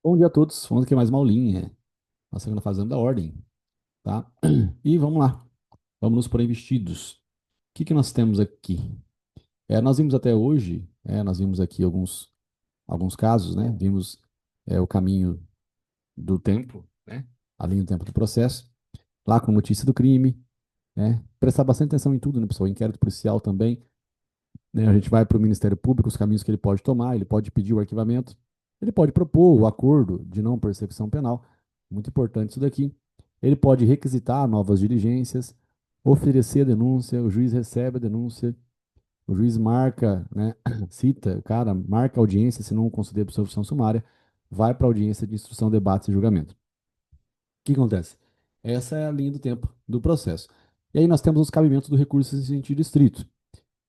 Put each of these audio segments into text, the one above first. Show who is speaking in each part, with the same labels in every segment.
Speaker 1: Bom dia a todos. Vamos aqui mais uma aulinha. Na segunda fase da ordem, tá? E vamos lá. Vamos nos pôr em vestidos. O que que nós temos aqui? Nós vimos até hoje, nós vimos aqui alguns casos, né? Vimos o caminho do tempo, né? A linha do tempo do processo. Lá com notícia do crime, né? Prestar bastante atenção em tudo, né, pessoal? Inquérito policial também, né? A gente vai para o Ministério Público, os caminhos que ele pode tomar, ele pode pedir o arquivamento, ele pode propor o acordo de não persecução penal, muito importante isso daqui. Ele pode requisitar novas diligências, oferecer a denúncia, o juiz recebe a denúncia, o juiz marca, né, cita, o cara marca a audiência, se não conceder absolvição sumária, vai para a audiência de instrução, debate e julgamento. O que acontece? Essa é a linha do tempo do processo. E aí nós temos os cabimentos do recurso em sentido estrito.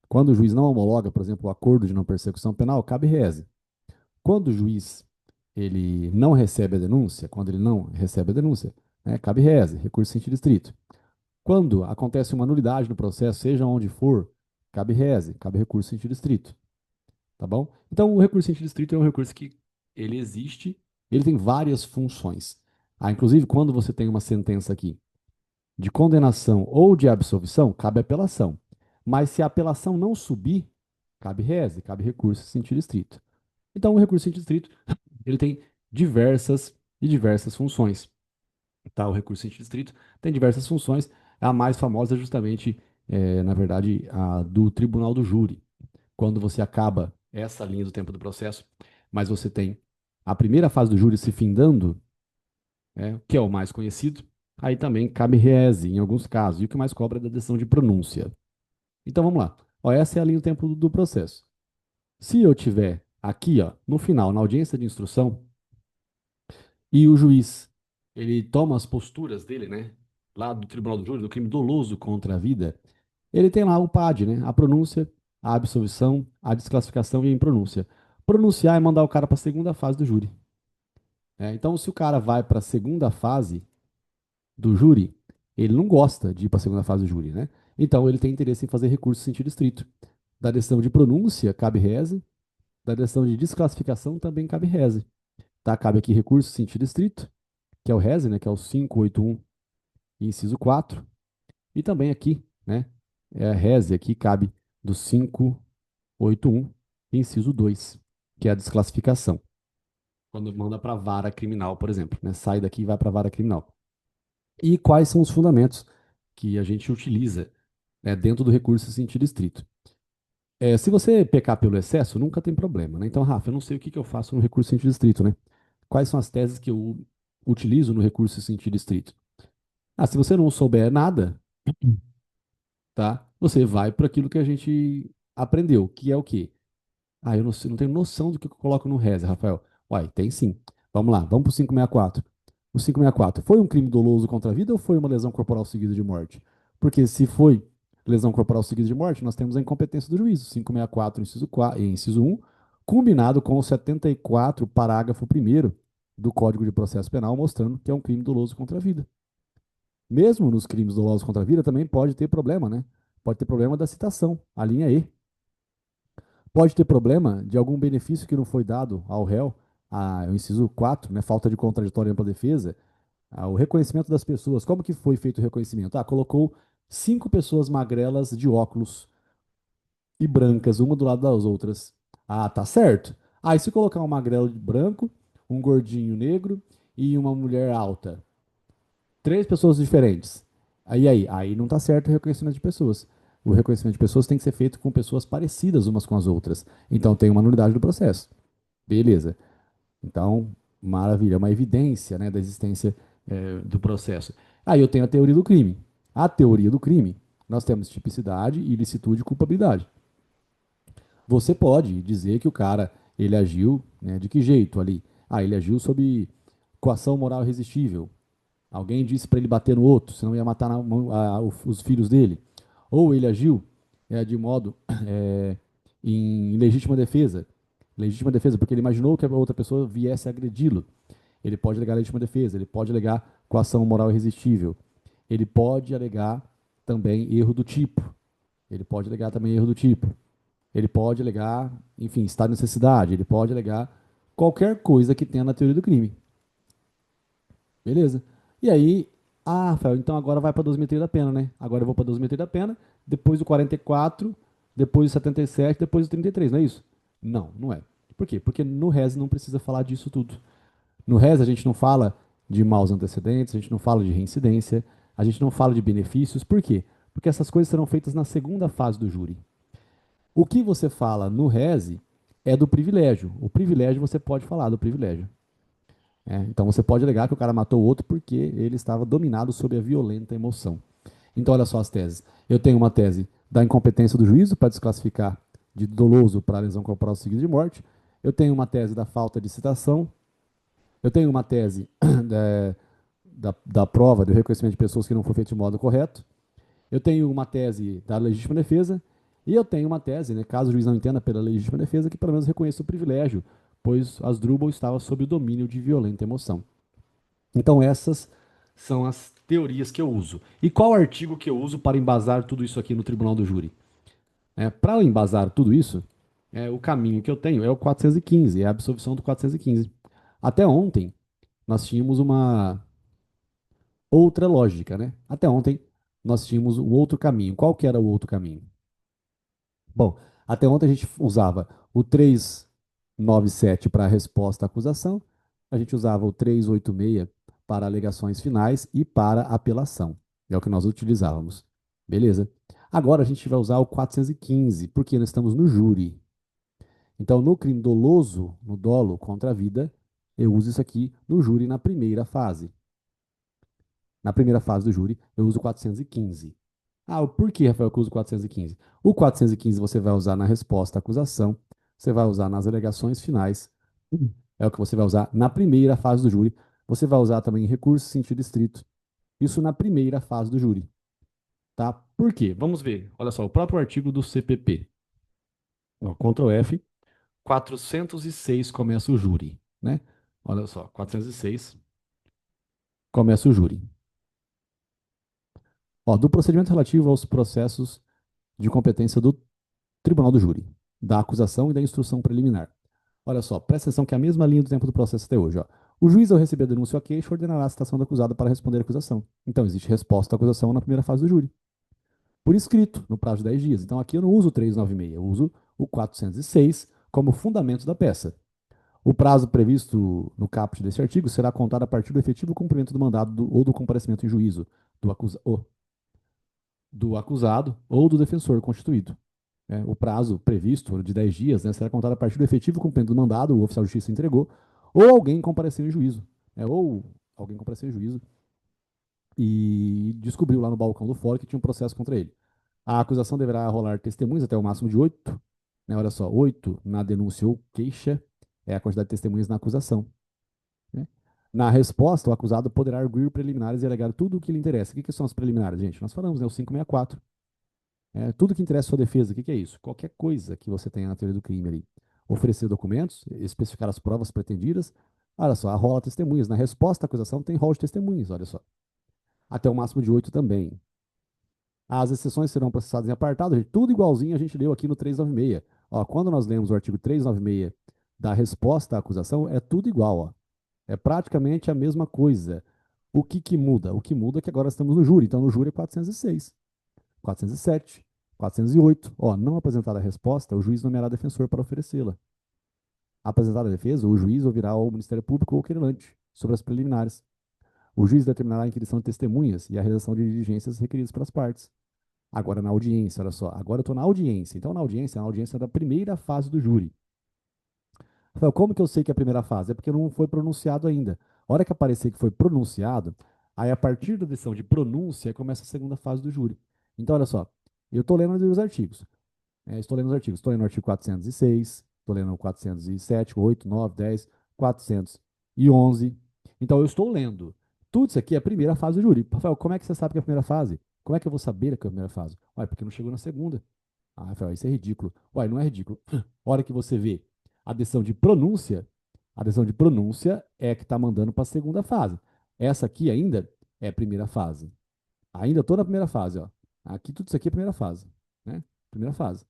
Speaker 1: Quando o juiz não homologa, por exemplo, o acordo de não persecução penal, cabe reze. Quando o juiz ele não recebe a denúncia, quando ele não recebe a denúncia, né, cabe reze, recurso em sentido estrito. Quando acontece uma nulidade no processo, seja onde for, cabe reze, cabe recurso em sentido estrito, tá bom? Então, o recurso em sentido estrito é um recurso que ele existe, ele tem várias funções. Inclusive, quando você tem uma sentença aqui de condenação ou de absolvição, cabe apelação. Mas se a apelação não subir, cabe reze, cabe recurso em sentido estrito. Então, o recurso em sentido estrito, ele tem diversas funções. Tá? O recurso em sentido estrito tem diversas funções. A mais famosa é justamente, na verdade, a do tribunal do júri. Quando você acaba essa linha do tempo do processo, mas você tem a primeira fase do júri se findando, que é o mais conhecido, aí também cabe rese em alguns casos, e o que mais cobra é da decisão de pronúncia. Então vamos lá. Ó, essa é a linha do tempo do processo. Se eu tiver aqui, ó, no final, na audiência de instrução, e o juiz ele toma as posturas dele, né, lá do Tribunal do Júri, do crime doloso contra a vida, ele tem lá o PAD, né, a pronúncia, a absolvição, a desclassificação e a impronúncia. Pronunciar é mandar o cara para a segunda fase do júri. Então, se o cara vai para a segunda fase do júri, ele não gosta de ir para a segunda fase do júri, né? Então, ele tem interesse em fazer recurso em sentido estrito. Da decisão de pronúncia, cabe reze. Da decisão de desclassificação, também cabe reze. Tá? Cabe aqui recurso em sentido estrito, que é o reze, né? Que é o 581, inciso 4. E também aqui, né? A reze aqui cabe do 581, inciso 2, que é a desclassificação. Quando manda para a vara criminal, por exemplo, né? Sai daqui e vai para a vara criminal. E quais são os fundamentos que a gente utiliza, né, dentro do recurso em sentido estrito? Se você pecar pelo excesso, nunca tem problema, né? Então, Rafa, eu não sei o que que eu faço no recurso em sentido estrito, né? Quais são as teses que eu utilizo no recurso em sentido estrito? Se você não souber nada, tá? Você vai para aquilo que a gente aprendeu, que é o quê? Eu não sei, não tenho noção do que eu coloco no reza, Rafael. Uai, tem sim. Vamos lá, vamos para o 564. O 564 foi um crime doloso contra a vida ou foi uma lesão corporal seguida de morte? Porque se foi lesão corporal seguida de morte, nós temos a incompetência do juízo. 564, inciso 4, inciso 1, combinado com o 74, parágrafo primeiro do Código de Processo Penal, mostrando que é um crime doloso contra a vida. Mesmo nos crimes dolosos contra a vida, também pode ter problema, né? Pode ter problema da citação, a linha E. Pode ter problema de algum benefício que não foi dado ao réu, o inciso 4, né, falta de contraditório em ampla defesa, o reconhecimento das pessoas. Como que foi feito o reconhecimento? Colocou 5 pessoas magrelas de óculos e brancas, uma do lado das outras. Tá certo. E se colocar um magrelo de branco, um gordinho negro e uma mulher alta? 3 pessoas diferentes. Aí não tá certo o reconhecimento de pessoas. O reconhecimento de pessoas tem que ser feito com pessoas parecidas umas com as outras. Então tem uma nulidade do processo. Beleza. Então, maravilha, é uma evidência, né, da existência do processo. Aí eu tenho a teoria do crime. A teoria do crime, nós temos tipicidade, ilicitude e culpabilidade. Você pode dizer que o cara ele agiu, né, de que jeito ali? Ele agiu sob coação moral irresistível. Alguém disse para ele bater no outro, senão ia matar os filhos dele. Ou ele agiu de modo em legítima defesa. Legítima defesa, porque ele imaginou que a outra pessoa viesse a agredi-lo. Ele pode alegar legítima defesa, ele pode alegar coação moral irresistível. Ele pode alegar também erro do tipo. Ele pode alegar também erro do tipo. Ele pode alegar, enfim, estado de necessidade. Ele pode alegar qualquer coisa que tenha na teoria do crime. Beleza? E aí, Rafael, então agora vai para dosimetria da pena, né? Agora eu vou para dosimetria da pena, depois do 44, depois do 77, depois do 33, não é isso? Não, não é. Por quê? Porque no RES não precisa falar disso tudo. No RES a gente não fala de maus antecedentes, a gente não fala de reincidência, a gente não fala de benefícios. Por quê? Porque essas coisas serão feitas na segunda fase do júri. O que você fala no RES é do privilégio. O privilégio você pode falar do privilégio. Então você pode alegar que o cara matou o outro porque ele estava dominado sob a violenta emoção. Então olha só as teses. Eu tenho uma tese da incompetência do juízo para desclassificar de doloso para lesão corporal seguida de morte. Eu tenho uma tese da falta de citação. Eu tenho uma tese da prova do reconhecimento de pessoas que não foi feito de modo correto. Eu tenho uma tese da legítima defesa. E eu tenho uma tese, né, caso o juiz não entenda pela legítima defesa, que pelo menos reconheça o privilégio, pois Asdrubal estava sob o domínio de violenta emoção. Então, essas são as teorias que eu uso. E qual artigo que eu uso para embasar tudo isso aqui no tribunal do júri? Para embasar tudo isso, o caminho que eu tenho é o 415, é a absolvição do 415. Até ontem, nós tínhamos uma outra lógica, né? Até ontem, nós tínhamos um outro caminho. Qual que era o outro caminho? Bom, até ontem a gente usava o 397 para a resposta à acusação, a gente usava o 386 para alegações finais e para apelação. É o que nós utilizávamos. Beleza? Agora a gente vai usar o 415, porque nós estamos no júri. Então, no crime doloso, no dolo contra a vida, eu uso isso aqui no júri na primeira fase. Na primeira fase do júri, eu uso o 415. Por que, Rafael, que eu uso o 415? O 415 você vai usar na resposta à acusação, você vai usar nas alegações finais, é o que você vai usar na primeira fase do júri. Você vai usar também em recurso sentido estrito. Isso na primeira fase do júri, tá? Por quê? Vamos ver. Olha só, o próprio artigo do CPP. Ó, Ctrl F, 406 começa o júri, né? Olha só, 406 começa o júri. Ó, do procedimento relativo aos processos de competência do Tribunal do Júri, da acusação e da instrução preliminar. Olha só, presta atenção que é a mesma linha do tempo do processo até hoje. Ó. O juiz, ao receber a denúncia ou a queixa, ordenará a citação do acusado para responder à acusação. Então, existe resposta à acusação na primeira fase do júri. Por escrito, no prazo de 10 dias. Então, aqui eu não uso o 396, eu uso o 406 como fundamento da peça. O prazo previsto no caput deste artigo será contado a partir do efetivo cumprimento do mandado ou do comparecimento em juízo do acusado ou do defensor constituído. O prazo previsto de 10 dias, né, será contado a partir do efetivo cumprimento do mandado, o oficial de justiça entregou, ou alguém compareceu em juízo. Ou alguém compareceu em juízo e descobriu lá no balcão do fórum que tinha um processo contra ele. A acusação deverá rolar testemunhas até o máximo de 8, né, olha só, 8 na denúncia ou queixa é a quantidade de testemunhas na acusação. Né? Na resposta, o acusado poderá arguir preliminares e alegar tudo o que lhe interessa. O que são as preliminares, gente? Nós falamos, né, o 564. Tudo que interessa à sua defesa, o que é isso? Qualquer coisa que você tenha na teoria do crime ali. Oferecer documentos, especificar as provas pretendidas. Olha só, rola testemunhas. Na resposta à acusação tem rol de testemunhas, olha só. Até o máximo de 8 também. As exceções serão processadas em apartado, gente, tudo igualzinho a gente leu aqui no 396. Ó, quando nós lemos o artigo 396 da resposta à acusação, é tudo igual. Ó. É praticamente a mesma coisa. O que, que muda? O que muda é que agora estamos no júri. Então, no júri é 406. 407, 408. Ó, não apresentada a resposta, o juiz nomeará defensor para oferecê-la. Apresentada a defesa, o juiz ouvirá ao Ministério Público ou querelante sobre as preliminares. O juiz determinará a inquirição de testemunhas e a realização de diligências requeridas pelas partes. Agora, na audiência, olha só. Agora eu estou na audiência. Então, na audiência da primeira fase do júri. Rafael, como que eu sei que é a primeira fase? É porque não foi pronunciado ainda. A hora que aparecer que foi pronunciado, aí a partir da decisão de pronúncia começa a segunda fase do júri. Então, olha só. Eu estou lendo os artigos. Estou lendo os artigos. Estou lendo o artigo 406, estou lendo o 407, 8, 9, 10, 411. Então, eu estou lendo. Tudo isso aqui é a primeira fase do júri. Rafael, como é que você sabe que é a primeira fase? Como é que eu vou saber que é a primeira fase? Ué, porque não chegou na segunda. Rafael, isso é ridículo. Ué, não é ridículo. A hora que você vê a decisão de pronúncia, a decisão de pronúncia é que está mandando para a segunda fase. Essa aqui ainda é a primeira fase. Ainda estou na primeira fase, ó. Aqui tudo isso aqui é a primeira fase, né? Primeira fase.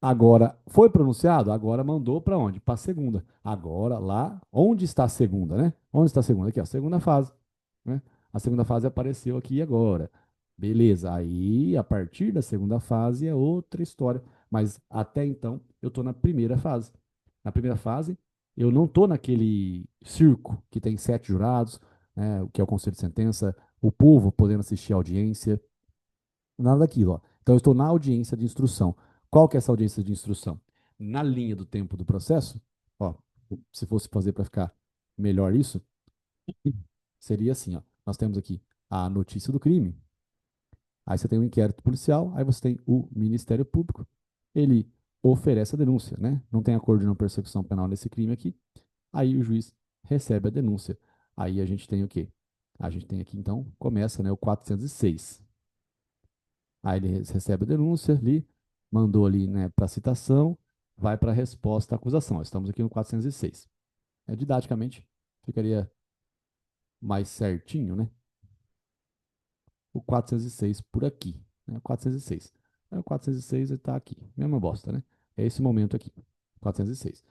Speaker 1: Agora, foi pronunciado? Agora mandou para onde? Para a segunda. Agora, lá, onde está a segunda, né? Onde está a segunda? Aqui, ó, segunda fase, né? A segunda fase apareceu aqui agora. Beleza, aí a partir da segunda fase é outra história. Mas até então, eu estou na primeira fase. Na primeira fase, eu não estou naquele circo que tem sete jurados, né, que é o conselho de sentença, o povo podendo assistir a audiência. Nada daquilo, ó. Então, eu estou na audiência de instrução. Qual que é essa audiência de instrução? Na linha do tempo do processo, ó, se fosse fazer para ficar melhor isso, seria assim, ó. Nós temos aqui a notícia do crime, aí você tem o inquérito policial, aí você tem o Ministério Público, ele oferece a denúncia, né? Não tem acordo de não persecução penal nesse crime aqui, aí o juiz recebe a denúncia. Aí a gente tem o quê? A gente tem aqui, então, começa, né, o 406. Aí ele recebe a denúncia ali, mandou ali, né, para citação, vai para a resposta à acusação. Estamos aqui no 406. Didaticamente, ficaria mais certinho, né? O 406 por aqui, né? 406. Aí o 406 está aqui, mesma bosta, né? É esse momento aqui, 406.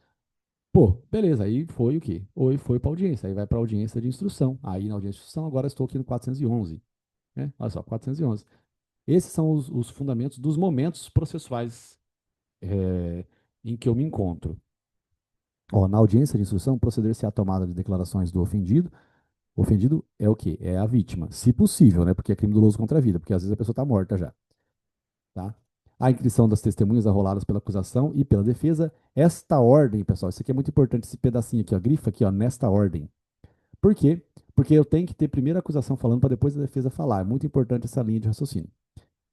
Speaker 1: Pô, beleza, aí foi o quê? Oi, foi para audiência, aí vai para audiência de instrução. Aí na audiência de instrução, agora estou aqui no 411, né? Olha só, 411. Esses são os fundamentos dos momentos processuais é, em que eu me encontro. Ó, na audiência de instrução, proceder-se à tomada de declarações do ofendido. O ofendido é o quê? É a vítima, se possível, né? Porque é crime doloso contra a vida, porque às vezes a pessoa está morta já, tá? A inscrição das testemunhas arroladas pela acusação e pela defesa. Esta ordem, pessoal, isso aqui é muito importante, esse pedacinho aqui, ó, grifa aqui, ó, nesta ordem. Por quê? Porque eu tenho que ter primeiro a acusação falando para depois a defesa falar. É muito importante essa linha de raciocínio.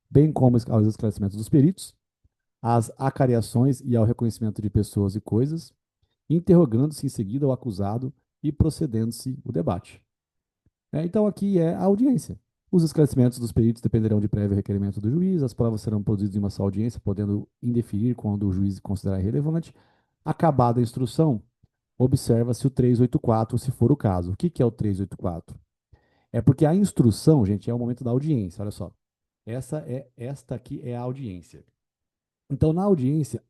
Speaker 1: Bem como aos esclarecimentos dos peritos, às acariações e ao reconhecimento de pessoas e coisas, interrogando-se em seguida o acusado e procedendo-se o debate. Então, aqui é a audiência. Os esclarecimentos dos peritos dependerão de prévio requerimento do juiz, as provas serão produzidas em uma só audiência, podendo indeferir quando o juiz considerar irrelevante. Acabada a instrução, observa-se o 384, se for o caso. O que que é o 384? É porque a instrução, gente, é o momento da audiência. Olha só. Esta aqui é a audiência. Então, na audiência,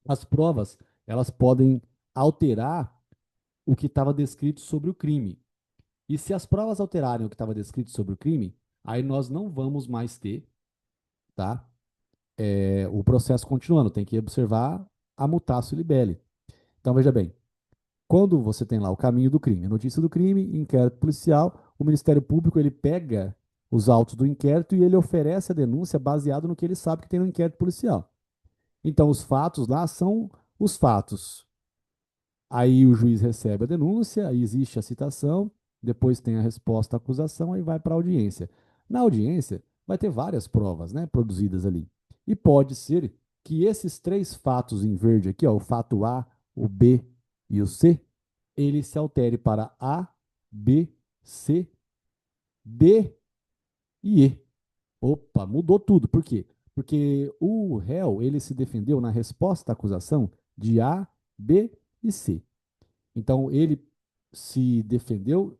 Speaker 1: as provas, elas podem alterar o que estava descrito sobre o crime. E se as provas alterarem o que estava descrito sobre o crime, aí nós não vamos mais ter, tá? O processo continuando, tem que observar a mutatio libelli. Então, veja bem, quando você tem lá o caminho do crime, a notícia do crime, inquérito policial, o Ministério Público ele pega os autos do inquérito e ele oferece a denúncia baseado no que ele sabe que tem no inquérito policial. Então, os fatos lá são os fatos. Aí o juiz recebe a denúncia, aí existe a citação, depois tem a resposta à acusação, aí vai para a audiência. Na audiência, vai ter várias provas, né, produzidas ali. E pode ser que esses três fatos em verde aqui, ó, o fato A, o B e o C, ele se altere para A, B, C, D e E. Opa, mudou tudo. Por quê? Porque o réu, ele se defendeu na resposta à acusação de A, B e C. Então, ele se defendeu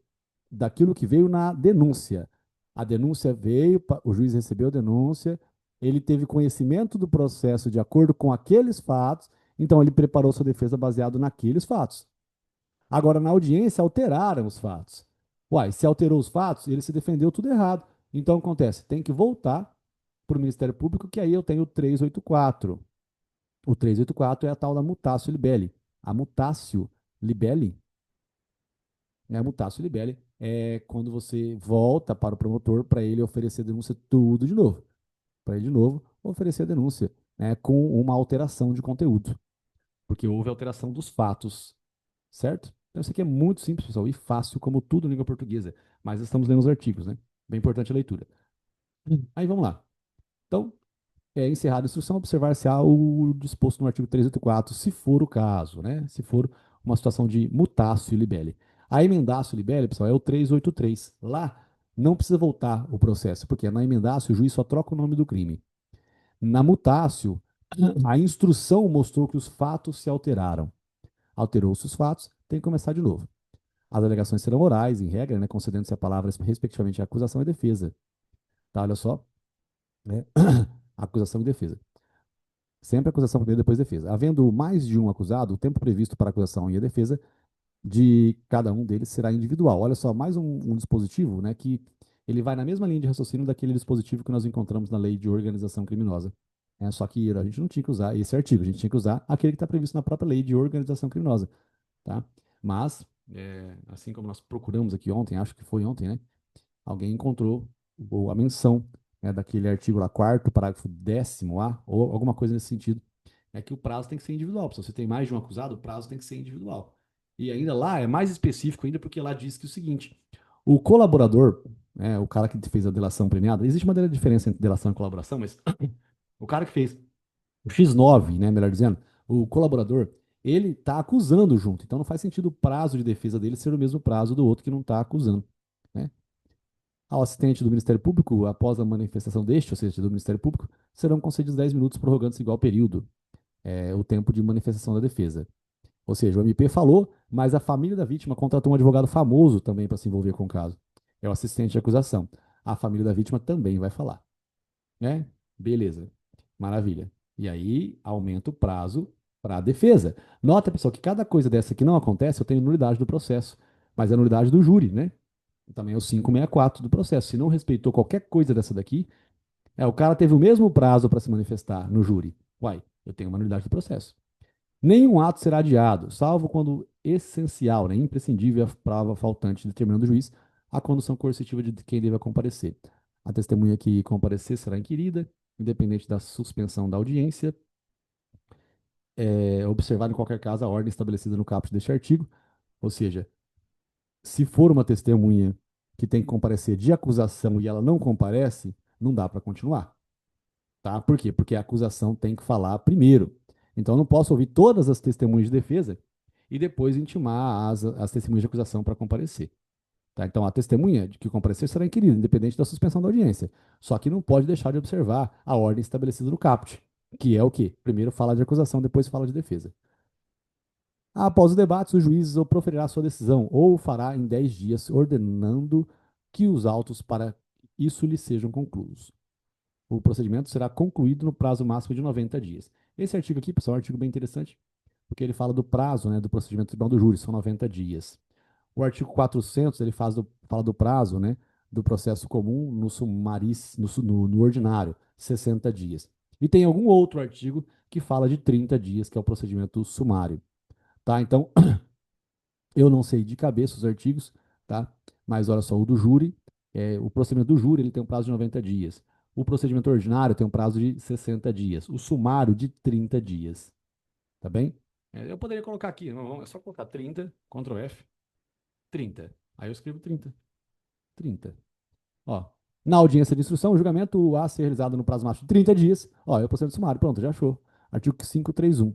Speaker 1: daquilo que veio na denúncia. A denúncia veio, o juiz recebeu a denúncia, ele teve conhecimento do processo de acordo com aqueles fatos, então ele preparou sua defesa baseado naqueles fatos. Agora, na audiência, alteraram os fatos. Uai, se alterou os fatos, ele se defendeu tudo errado. Então, acontece, tem que voltar para o Ministério Público, que aí eu tenho o 384. O 384 é a tal da mutatio libelli. A mutatio libelli, né, a mutatio libelli é quando você volta para o promotor para ele oferecer a denúncia tudo de novo. Para ele de novo oferecer a denúncia, né, com uma alteração de conteúdo. Porque houve alteração dos fatos, certo? Então isso aqui é muito simples, pessoal, e fácil, como tudo em língua portuguesa. Mas estamos lendo os artigos, né? Bem importante a leitura. Aí vamos lá. Então, encerrada a instrução, observar-se-á o disposto no artigo 384, se for o caso, né? Se for uma situação de mutatio libelli. A emendatio libelli, pessoal, é o 383. Lá não precisa voltar o processo, porque na emendatio o juiz só troca o nome do crime. Na mutatio, a instrução mostrou que os fatos se alteraram. Alterou-se os fatos, tem que começar de novo. As alegações serão orais, em regra, né, concedendo-se a palavra respectivamente à acusação e defesa. Tá, olha só, né? Acusação e defesa. Sempre acusação primeiro, depois defesa. Havendo mais de um acusado, o tempo previsto para a acusação e a defesa de cada um deles será individual. Olha só, mais um dispositivo, né, que ele vai na mesma linha de raciocínio daquele dispositivo que nós encontramos na lei de organização criminosa. Só que a gente não tinha que usar esse artigo, a gente tinha que usar aquele que está previsto na própria lei de organização criminosa, tá? Mas, assim como nós procuramos aqui ontem, acho que foi ontem, né? Alguém encontrou a menção, né, daquele artigo lá, quarto, parágrafo 10º A, ou alguma coisa nesse sentido, é que o prazo tem que ser individual. Se você tem mais de um acusado, o prazo tem que ser individual. E ainda lá é mais específico ainda, porque lá diz que é o seguinte: o colaborador, né, o cara que fez a delação premiada, existe uma diferença entre delação e colaboração, mas o cara que fez o X9, né, melhor dizendo, o colaborador, ele está acusando junto. Então não faz sentido o prazo de defesa dele ser o mesmo prazo do outro que não está acusando, né? Ao assistente do Ministério Público, após a manifestação deste, ou seja, do Ministério Público, serão concedidos 10 minutos, prorrogando-se igual período, o tempo de manifestação da defesa. Ou seja, o MP falou, mas a família da vítima contratou um advogado famoso também para se envolver com o caso. É o assistente de acusação. A família da vítima também vai falar, né? Beleza. Maravilha. E aí aumenta o prazo para a defesa. Nota, pessoal, que cada coisa dessa que não acontece, eu tenho nulidade do processo, mas é nulidade do júri, né? Também é o 564 do processo. Se não respeitou qualquer coisa dessa daqui, o cara teve o mesmo prazo para se manifestar no júri. Uai, eu tenho uma nulidade do processo. Nenhum ato será adiado, salvo quando essencial, né, imprescindível a prova faltante, determinando o juiz a condução coercitiva de quem deva comparecer. A testemunha que comparecer será inquirida, independente da suspensão da audiência, observado em qualquer caso a ordem estabelecida no caput deste artigo, ou seja, se for uma testemunha que tem que comparecer de acusação e ela não comparece, não dá para continuar. Tá? Por quê? Porque a acusação tem que falar primeiro. Então, eu não posso ouvir todas as testemunhas de defesa e depois intimar as testemunhas de acusação para comparecer. Tá? Então, a testemunha que comparecer será inquirida, independente da suspensão da audiência. Só que não pode deixar de observar a ordem estabelecida no caput, que é o quê? Primeiro fala de acusação, depois fala de defesa. Após os debates, o juiz ou proferirá sua decisão ou fará em 10 dias, ordenando que os autos para isso lhe sejam concluídos. O procedimento será concluído no prazo máximo de 90 dias. Esse artigo aqui, pessoal, é um artigo bem interessante, porque ele fala do prazo, né, do procedimento do tribunal do júri, são 90 dias. O artigo 400, ele fala do prazo, né, do processo comum no sumaris, no ordinário, 60 dias. E tem algum outro artigo que fala de 30 dias, que é o procedimento sumário. Tá? Então, eu não sei de cabeça os artigos, tá? Mas olha só, o do júri, o procedimento do júri ele tem um prazo de 90 dias. O procedimento ordinário tem um prazo de 60 dias. O sumário de 30 dias. Tá bem? Eu poderia colocar aqui, não, é só colocar 30, Ctrl F, 30. Aí eu escrevo 30. 30. Ó, na audiência de instrução, o julgamento a ser realizado no prazo máximo de 30 dias. Ó, é o procedimento sumário. Pronto, já achou. Artigo 531,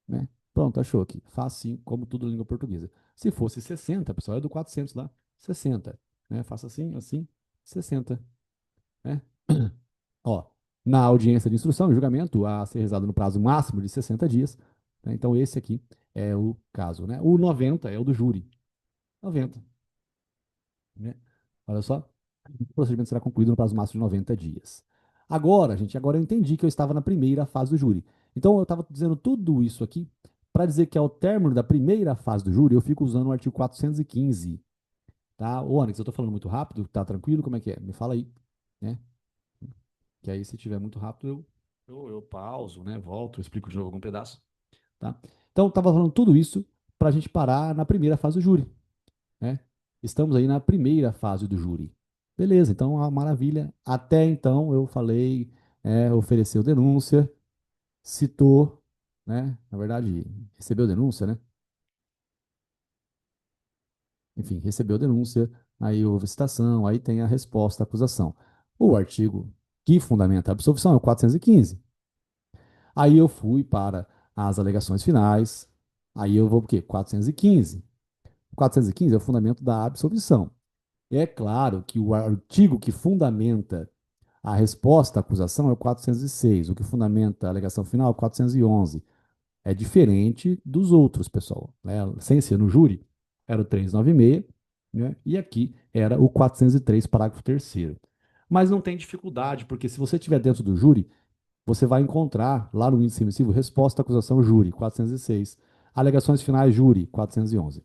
Speaker 1: né? Pronto, achou aqui. Facinho, como tudo em língua portuguesa. Se fosse 60, pessoal, é do 400 lá. 60, né? Faça assim, assim, 60, né? Ó, na audiência de instrução e julgamento a ser realizado no prazo máximo de 60 dias, né? Então esse aqui é o caso, né? O 90 é o do júri. 90, né? Olha só. O procedimento será concluído no prazo máximo de 90 dias. Agora, gente, agora eu entendi que eu estava na primeira fase do júri. Então, eu estava dizendo tudo isso aqui para dizer que ao término da primeira fase do júri, eu fico usando o artigo 415, tá? Ô, Onyx, eu estou falando muito rápido, tá tranquilo? Como é que é? Me fala aí, né? Que aí, se estiver muito rápido, eu pauso, né? Volto, explico de novo algum pedaço, tá? Então, eu estava falando tudo isso para a gente parar na primeira fase do júri, né? Estamos aí na primeira fase do júri. Beleza, então, maravilha. Até então, eu falei, ofereceu denúncia, citou, né? Na verdade, recebeu denúncia, né? Enfim, recebeu denúncia, aí houve citação, aí tem a resposta à acusação. O artigo que fundamenta a absolvição é o 415. Aí eu fui para as alegações finais, aí eu vou para o quê? 415. 415 é o fundamento da absolvição. É claro que o artigo que fundamenta a resposta à acusação é o 406, o que fundamenta a alegação final é o 411. É diferente dos outros, pessoal, né? Sem ser no júri, era o 396, né? E aqui era o 403, parágrafo terceiro. Mas não tem dificuldade, porque se você estiver dentro do júri, você vai encontrar lá no índice remissivo resposta à acusação júri, 406. Alegações finais, júri, 411.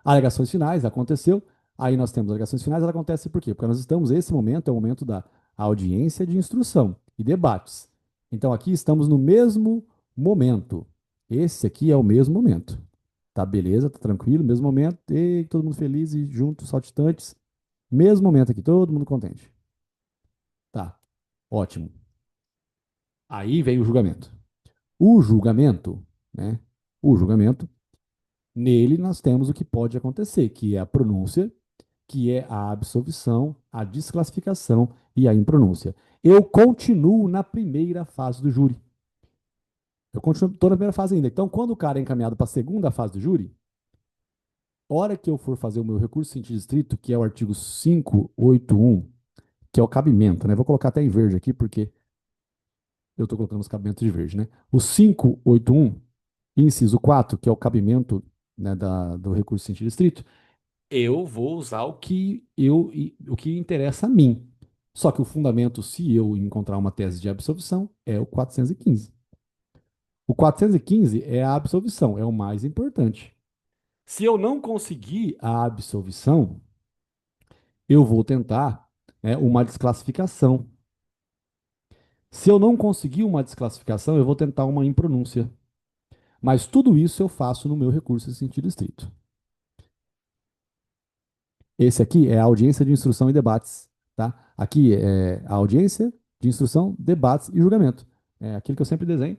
Speaker 1: Alegações finais, aconteceu. Aí nós temos alegações finais, ela acontece por quê? Porque nós estamos, esse momento é o momento da audiência de instrução e debates. Então aqui estamos no mesmo momento. Esse aqui é o mesmo momento. Tá beleza, tá tranquilo, mesmo momento. E todo mundo feliz e juntos, saltitantes. Mesmo momento aqui, todo mundo contente. Tá, ótimo. Aí vem o julgamento. O julgamento, né? O julgamento, nele nós temos o que pode acontecer, que é a pronúncia, que é a absolvição, a desclassificação e a impronúncia. Eu continuo na primeira fase do júri. Eu continuo, estou na primeira fase ainda. Então, quando o cara é encaminhado para a segunda fase do júri, hora que eu for fazer o meu recurso em sentido estrito, que é o artigo 581, que é o cabimento, né? Vou colocar até em verde aqui, porque eu estou colocando os cabimentos de verde, né? O 581, inciso 4, que é o cabimento, né, do recurso em sentido estrito, eu vou usar o que interessa a mim. Só que o fundamento, se eu encontrar uma tese de absolvição, é o 415. O 415 é a absolvição, é o mais importante. Se eu não conseguir a absolvição, eu vou tentar, né, uma desclassificação. Se eu não conseguir uma desclassificação, eu vou tentar uma impronúncia. Mas tudo isso eu faço no meu recurso em sentido estrito. Esse aqui é a audiência de instrução e debates, tá? Aqui é a audiência de instrução, debates e julgamento. É aquilo que eu sempre desenho.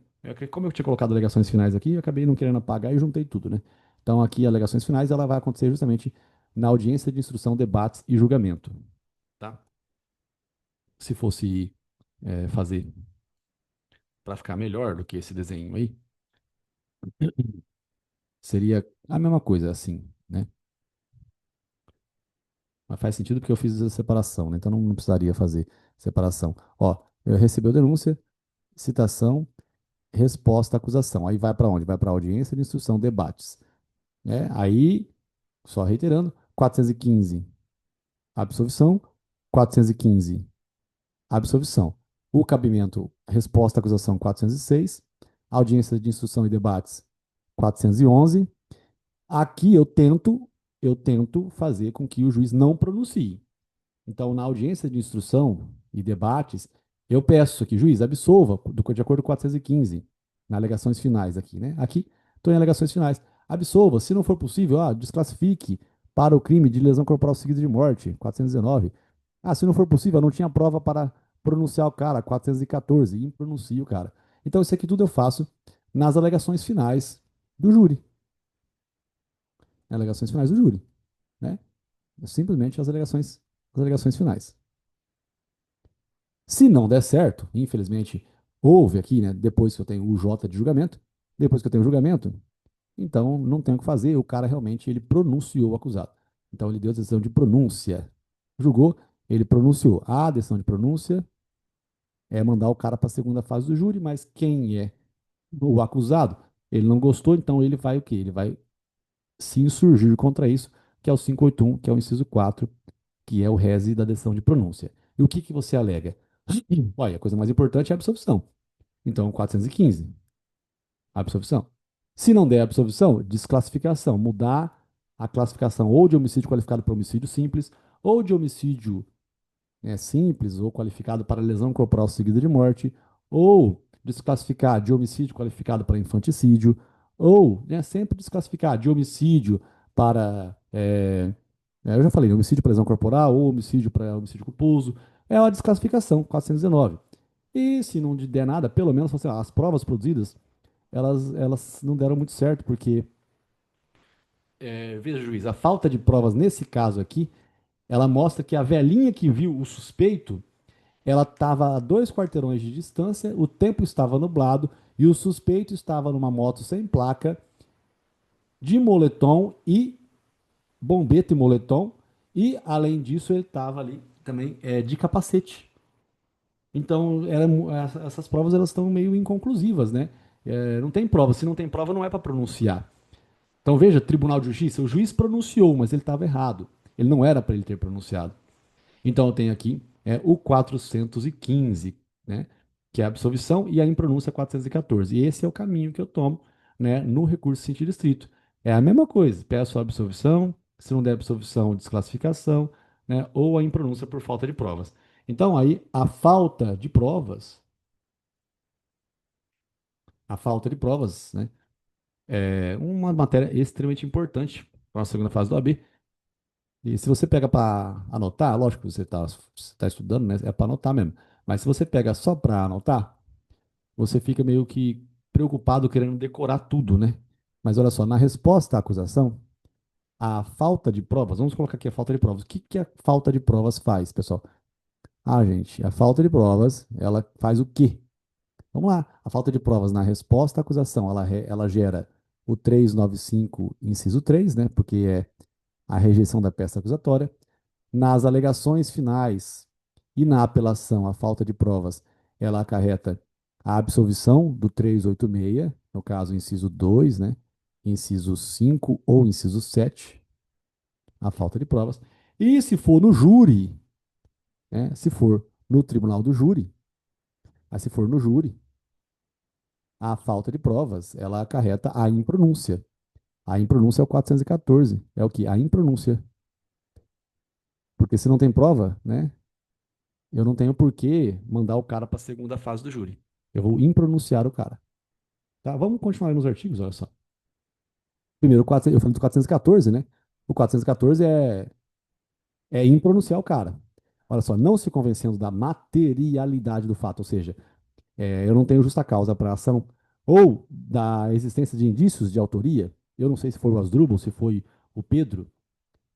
Speaker 1: Como eu tinha colocado alegações finais aqui, eu acabei não querendo apagar e juntei tudo, né? Então aqui alegações finais, ela vai acontecer justamente na audiência de instrução, debates e julgamento, tá? Se fosse fazer para ficar melhor do que esse desenho aí, seria a mesma coisa, assim, né? Mas faz sentido porque eu fiz a separação, né? Então não precisaria fazer separação. Ó, eu recebi a denúncia, citação, resposta, acusação. Aí vai para onde? Vai para audiência de instrução, debates. Né? Aí, só reiterando, 415, absolvição, 415, absolvição. O cabimento, resposta, acusação, 406, audiência de instrução e debates, 411. Aqui eu tento fazer com que o juiz não pronuncie. Então, na audiência de instrução e debates, eu peço que, juiz, absolva, de acordo com 415, nas alegações finais aqui, né? Aqui, estou em alegações finais. Absolva, se não for possível, desclassifique para o crime de lesão corporal seguida de morte, 419. Se não for possível, não tinha prova para pronunciar o cara, 414, impronuncio o cara. Então, isso aqui tudo eu faço nas alegações finais do júri. Alegações finais do júri, né? Simplesmente as alegações finais. Se não der certo, infelizmente, houve aqui, né, depois que eu tenho o J de julgamento, depois que eu tenho o julgamento, então não tem o que fazer, o cara realmente ele pronunciou o acusado. Então ele deu a decisão de pronúncia. Julgou, ele pronunciou. A decisão de pronúncia é mandar o cara para a segunda fase do júri, mas quem é o acusado, ele não gostou, então ele vai o quê? Ele vai se insurgir contra isso, que é o 581, que é o inciso 4, que é o rese da decisão de pronúncia. E o que que você alega? Olha, a coisa mais importante é a absolvição. Então, 415, absolvição. Se não der absolvição, desclassificação. Mudar a classificação ou de homicídio qualificado para homicídio simples, ou de homicídio simples ou qualificado para lesão corporal seguida de morte, ou desclassificar de homicídio qualificado para infanticídio, ou sempre desclassificar de homicídio para. Eu já falei, homicídio para lesão corporal ou homicídio para homicídio culposo. É uma desclassificação, 419. E se não der nada, pelo menos assim, as provas produzidas, elas não deram muito certo, porque, veja, juiz, a falta de provas nesse caso aqui, ela mostra que a velhinha que viu o suspeito, ela estava a 2 quarteirões de distância, o tempo estava nublado e o suspeito estava numa moto sem placa, de moletom e bombeta e moletom, e além disso ele estava ali também de capacete. Então, essas provas elas estão meio inconclusivas, né? Não tem prova. Se não tem prova, não é para pronunciar. Então, veja, Tribunal de Justiça, o juiz pronunciou, mas ele estava errado. Ele não era para ele ter pronunciado. Então, eu tenho aqui o 415, né? que é a absolvição, e a impronúncia 414. E esse é o caminho que eu tomo, né, no recurso de sentido estrito. É a mesma coisa, peço a absolvição, se não der absolvição, desclassificação, né, ou a impronúncia por falta de provas. Então, aí, a falta de provas, né, é uma matéria extremamente importante para a segunda fase do AB. E se você pega para anotar, lógico que você tá estudando, né, é para anotar mesmo. Mas se você pega só para anotar, você fica meio que preocupado querendo decorar tudo, né? Mas olha só, na resposta à acusação, a falta de provas, vamos colocar aqui a falta de provas. O que que a falta de provas faz, pessoal? Ah, gente, a falta de provas, ela faz o quê? Vamos lá. A falta de provas na resposta à acusação, ela gera o 395, inciso 3, né? Porque é a rejeição da peça acusatória. Nas alegações finais e na apelação à falta de provas, ela acarreta a absolvição do 386, no caso, inciso 2, né? Inciso 5 ou inciso 7, a falta de provas. E se for no júri, né? Se for no tribunal do júri, se for no júri, a falta de provas, ela acarreta a impronúncia. A impronúncia é o 414. É o que? A impronúncia. Porque se não tem prova, né? Eu não tenho por que mandar o cara para a segunda fase do júri. Eu vou impronunciar o cara. Tá? Vamos continuar nos artigos, olha só. Primeiro, eu falei do 414, né? O 414 é impronunciar o cara. Olha só, não se convencendo da materialidade do fato, ou seja, eu não tenho justa causa para a ação, ou da existência de indícios de autoria, eu não sei se foi o Asdrubal, se foi o Pedro,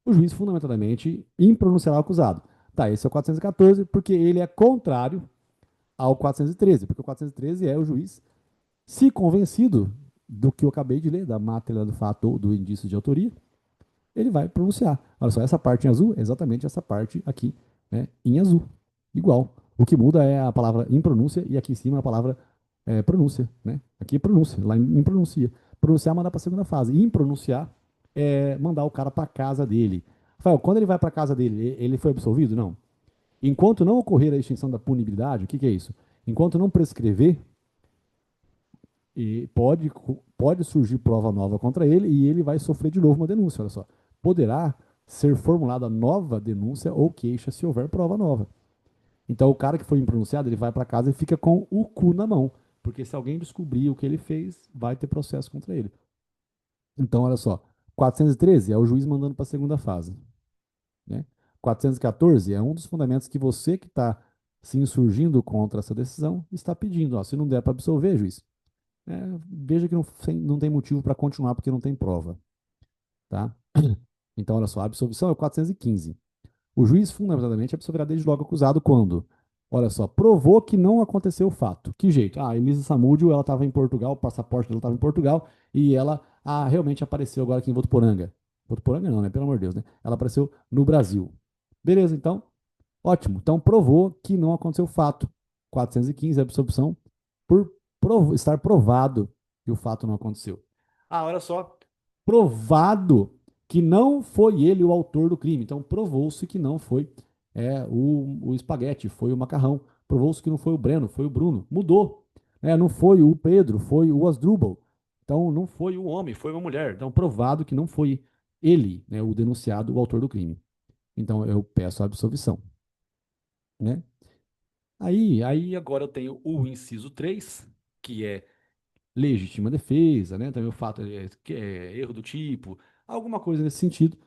Speaker 1: o juiz fundamentadamente impronunciará o acusado. Tá, esse é o 414, porque ele é contrário ao 413, porque o 413 é o juiz, se convencido do que eu acabei de ler, da matéria do fato ou do indício de autoria, ele vai pronunciar. Olha só, essa parte em azul é exatamente essa parte aqui, né, em azul. Igual. O que muda é a palavra impronúncia e aqui em cima a palavra pronúncia. Né? Aqui é pronúncia, lá em pronuncia. Pronunciar é mandar para a segunda fase. Impronunciar é mandar o cara para casa dele. Rafael, quando ele vai para casa dele, ele foi absolvido? Não. Enquanto não ocorrer a extinção da punibilidade, o que, que é isso? Enquanto não prescrever, pode surgir prova nova contra ele e ele vai sofrer de novo uma denúncia. Olha só. Poderá ser formulada nova denúncia ou queixa se houver prova nova. Então, o cara que foi impronunciado, ele vai para casa e fica com o cu na mão. Porque se alguém descobrir o que ele fez, vai ter processo contra ele. Então, olha só. 413 é o juiz mandando para a segunda fase. Né? 414 é um dos fundamentos que você que está se insurgindo contra essa decisão está pedindo. Ó, se não der para absolver, juiz, veja que não tem motivo para continuar porque não tem prova. Tá? Então, olha só, a absolvição é o 415. O juiz fundamentalmente absolverá desde logo acusado quando, olha só, provou que não aconteceu o fato. Que jeito? Ah, Elisa Samúdio, ela estava em Portugal, o passaporte dela estava em Portugal e ela realmente apareceu agora aqui em Votuporanga. Votuporanga não, né? Pelo amor de Deus, né? Ela apareceu no Brasil. Beleza, então, ótimo. Então provou que não aconteceu o fato. 415, a absolvição por estar provado que o fato não aconteceu. Ah, olha só, provado que não foi ele o autor do crime. Então provou-se que não foi o espaguete, foi o macarrão. Provou-se que não foi o Breno, foi o Bruno. Mudou. Não foi o Pedro, foi o Asdrubal. Então não foi o homem, foi uma mulher. Então provado que não foi ele, né, o denunciado, o autor do crime. Então eu peço a absolvição. Né? Aí agora eu tenho o inciso 3, que é legítima defesa, né? Também o fato que é erro do tipo, alguma coisa nesse sentido,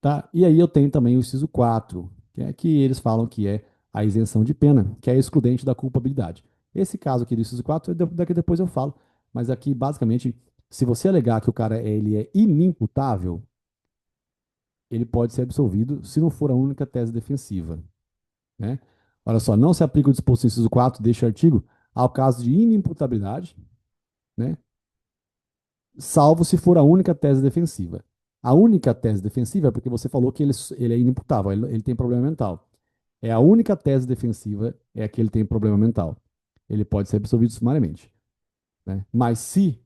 Speaker 1: tá? E aí eu tenho também o inciso 4, que é que eles falam que é a isenção de pena, que é excludente da culpabilidade. Esse caso aqui do inciso 4, daqui depois eu falo, mas aqui basicamente, se você alegar que o cara ele é inimputável, ele pode ser absolvido se não for a única tese defensiva, né? Olha só, não se aplica o disposto no inciso 4 deste artigo ao caso de inimputabilidade, né? Salvo se for a única tese defensiva. A única tese defensiva é porque você falou que ele é inimputável, ele tem problema mental. É a única tese defensiva é que ele tem problema mental. Ele pode ser absolvido sumariamente. Né? Mas se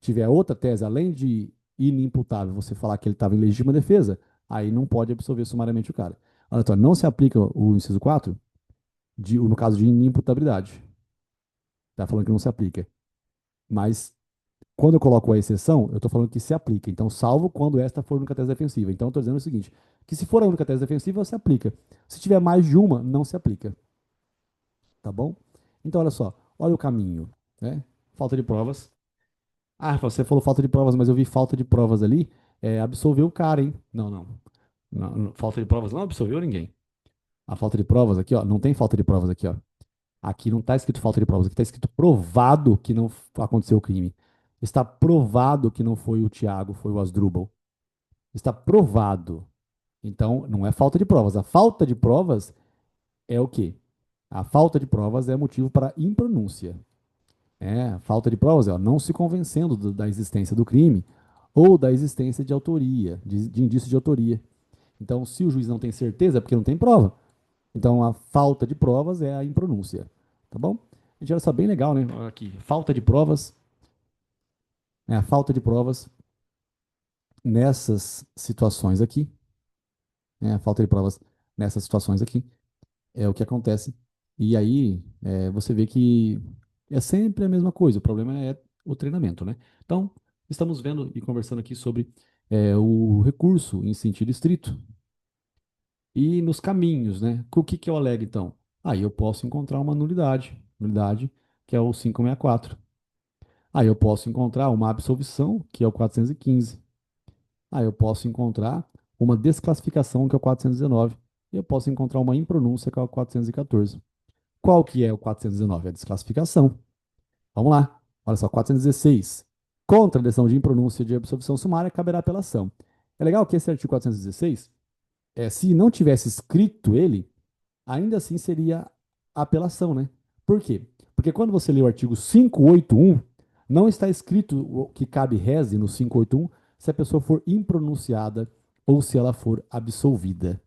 Speaker 1: tiver outra tese, além de inimputável, você falar que ele estava em legítima defesa, aí não pode absolver sumariamente o cara. Olha só, não se aplica o inciso 4 no caso de inimputabilidade. Tá falando que não se aplica. Mas quando eu coloco a exceção, eu estou falando que se aplica. Então, salvo quando esta for a única tese defensiva. Então, eu estou dizendo o seguinte: que se for a única tese defensiva, se aplica. Se tiver mais de uma, não se aplica. Tá bom? Então, olha só. Olha o caminho. Né? Falta de provas. Ah, você falou falta de provas, mas eu vi falta de provas ali. Absolveu o cara, hein? Não, não. Falta de provas não absolveu ninguém. A falta de provas aqui, ó. Não tem falta de provas aqui, ó. Aqui não está escrito falta de provas, aqui está escrito provado que não aconteceu o crime. Está provado que não foi o Tiago, foi o Asdrubal. Está provado. Então, não é falta de provas. A falta de provas é o quê? A falta de provas é motivo para impronúncia. Falta de provas é ó, não se convencendo da existência do crime ou da existência de autoria, de indício de autoria. Então, se o juiz não tem certeza, é porque não tem prova. Então, a falta de provas é a impronúncia. Tá bom? A gente olha só bem legal, né? Aqui, falta de provas, a falta de provas nessas situações aqui, a falta de provas nessas situações aqui é o que acontece. E aí você vê que é sempre a mesma coisa. O problema é o treinamento, né? Então, estamos vendo e conversando aqui sobre o recurso em sentido estrito e nos caminhos, né? O que que eu alego, então? Aí eu posso encontrar uma nulidade que é o 564. Aí eu posso encontrar uma absolvição, que é o 415. Aí eu posso encontrar uma desclassificação, que é o 419. E eu posso encontrar uma impronúncia, que é o 414. Qual que é o 419? É a desclassificação. Vamos lá. Olha só, 416. Contra a decisão de impronúncia de absolvição sumária, caberá apelação. É legal que esse artigo 416, se não tivesse escrito ele, ainda assim seria apelação, né? Por quê? Porque quando você lê o artigo 581, não está escrito que cabe reze no 581 se a pessoa for impronunciada ou se ela for absolvida.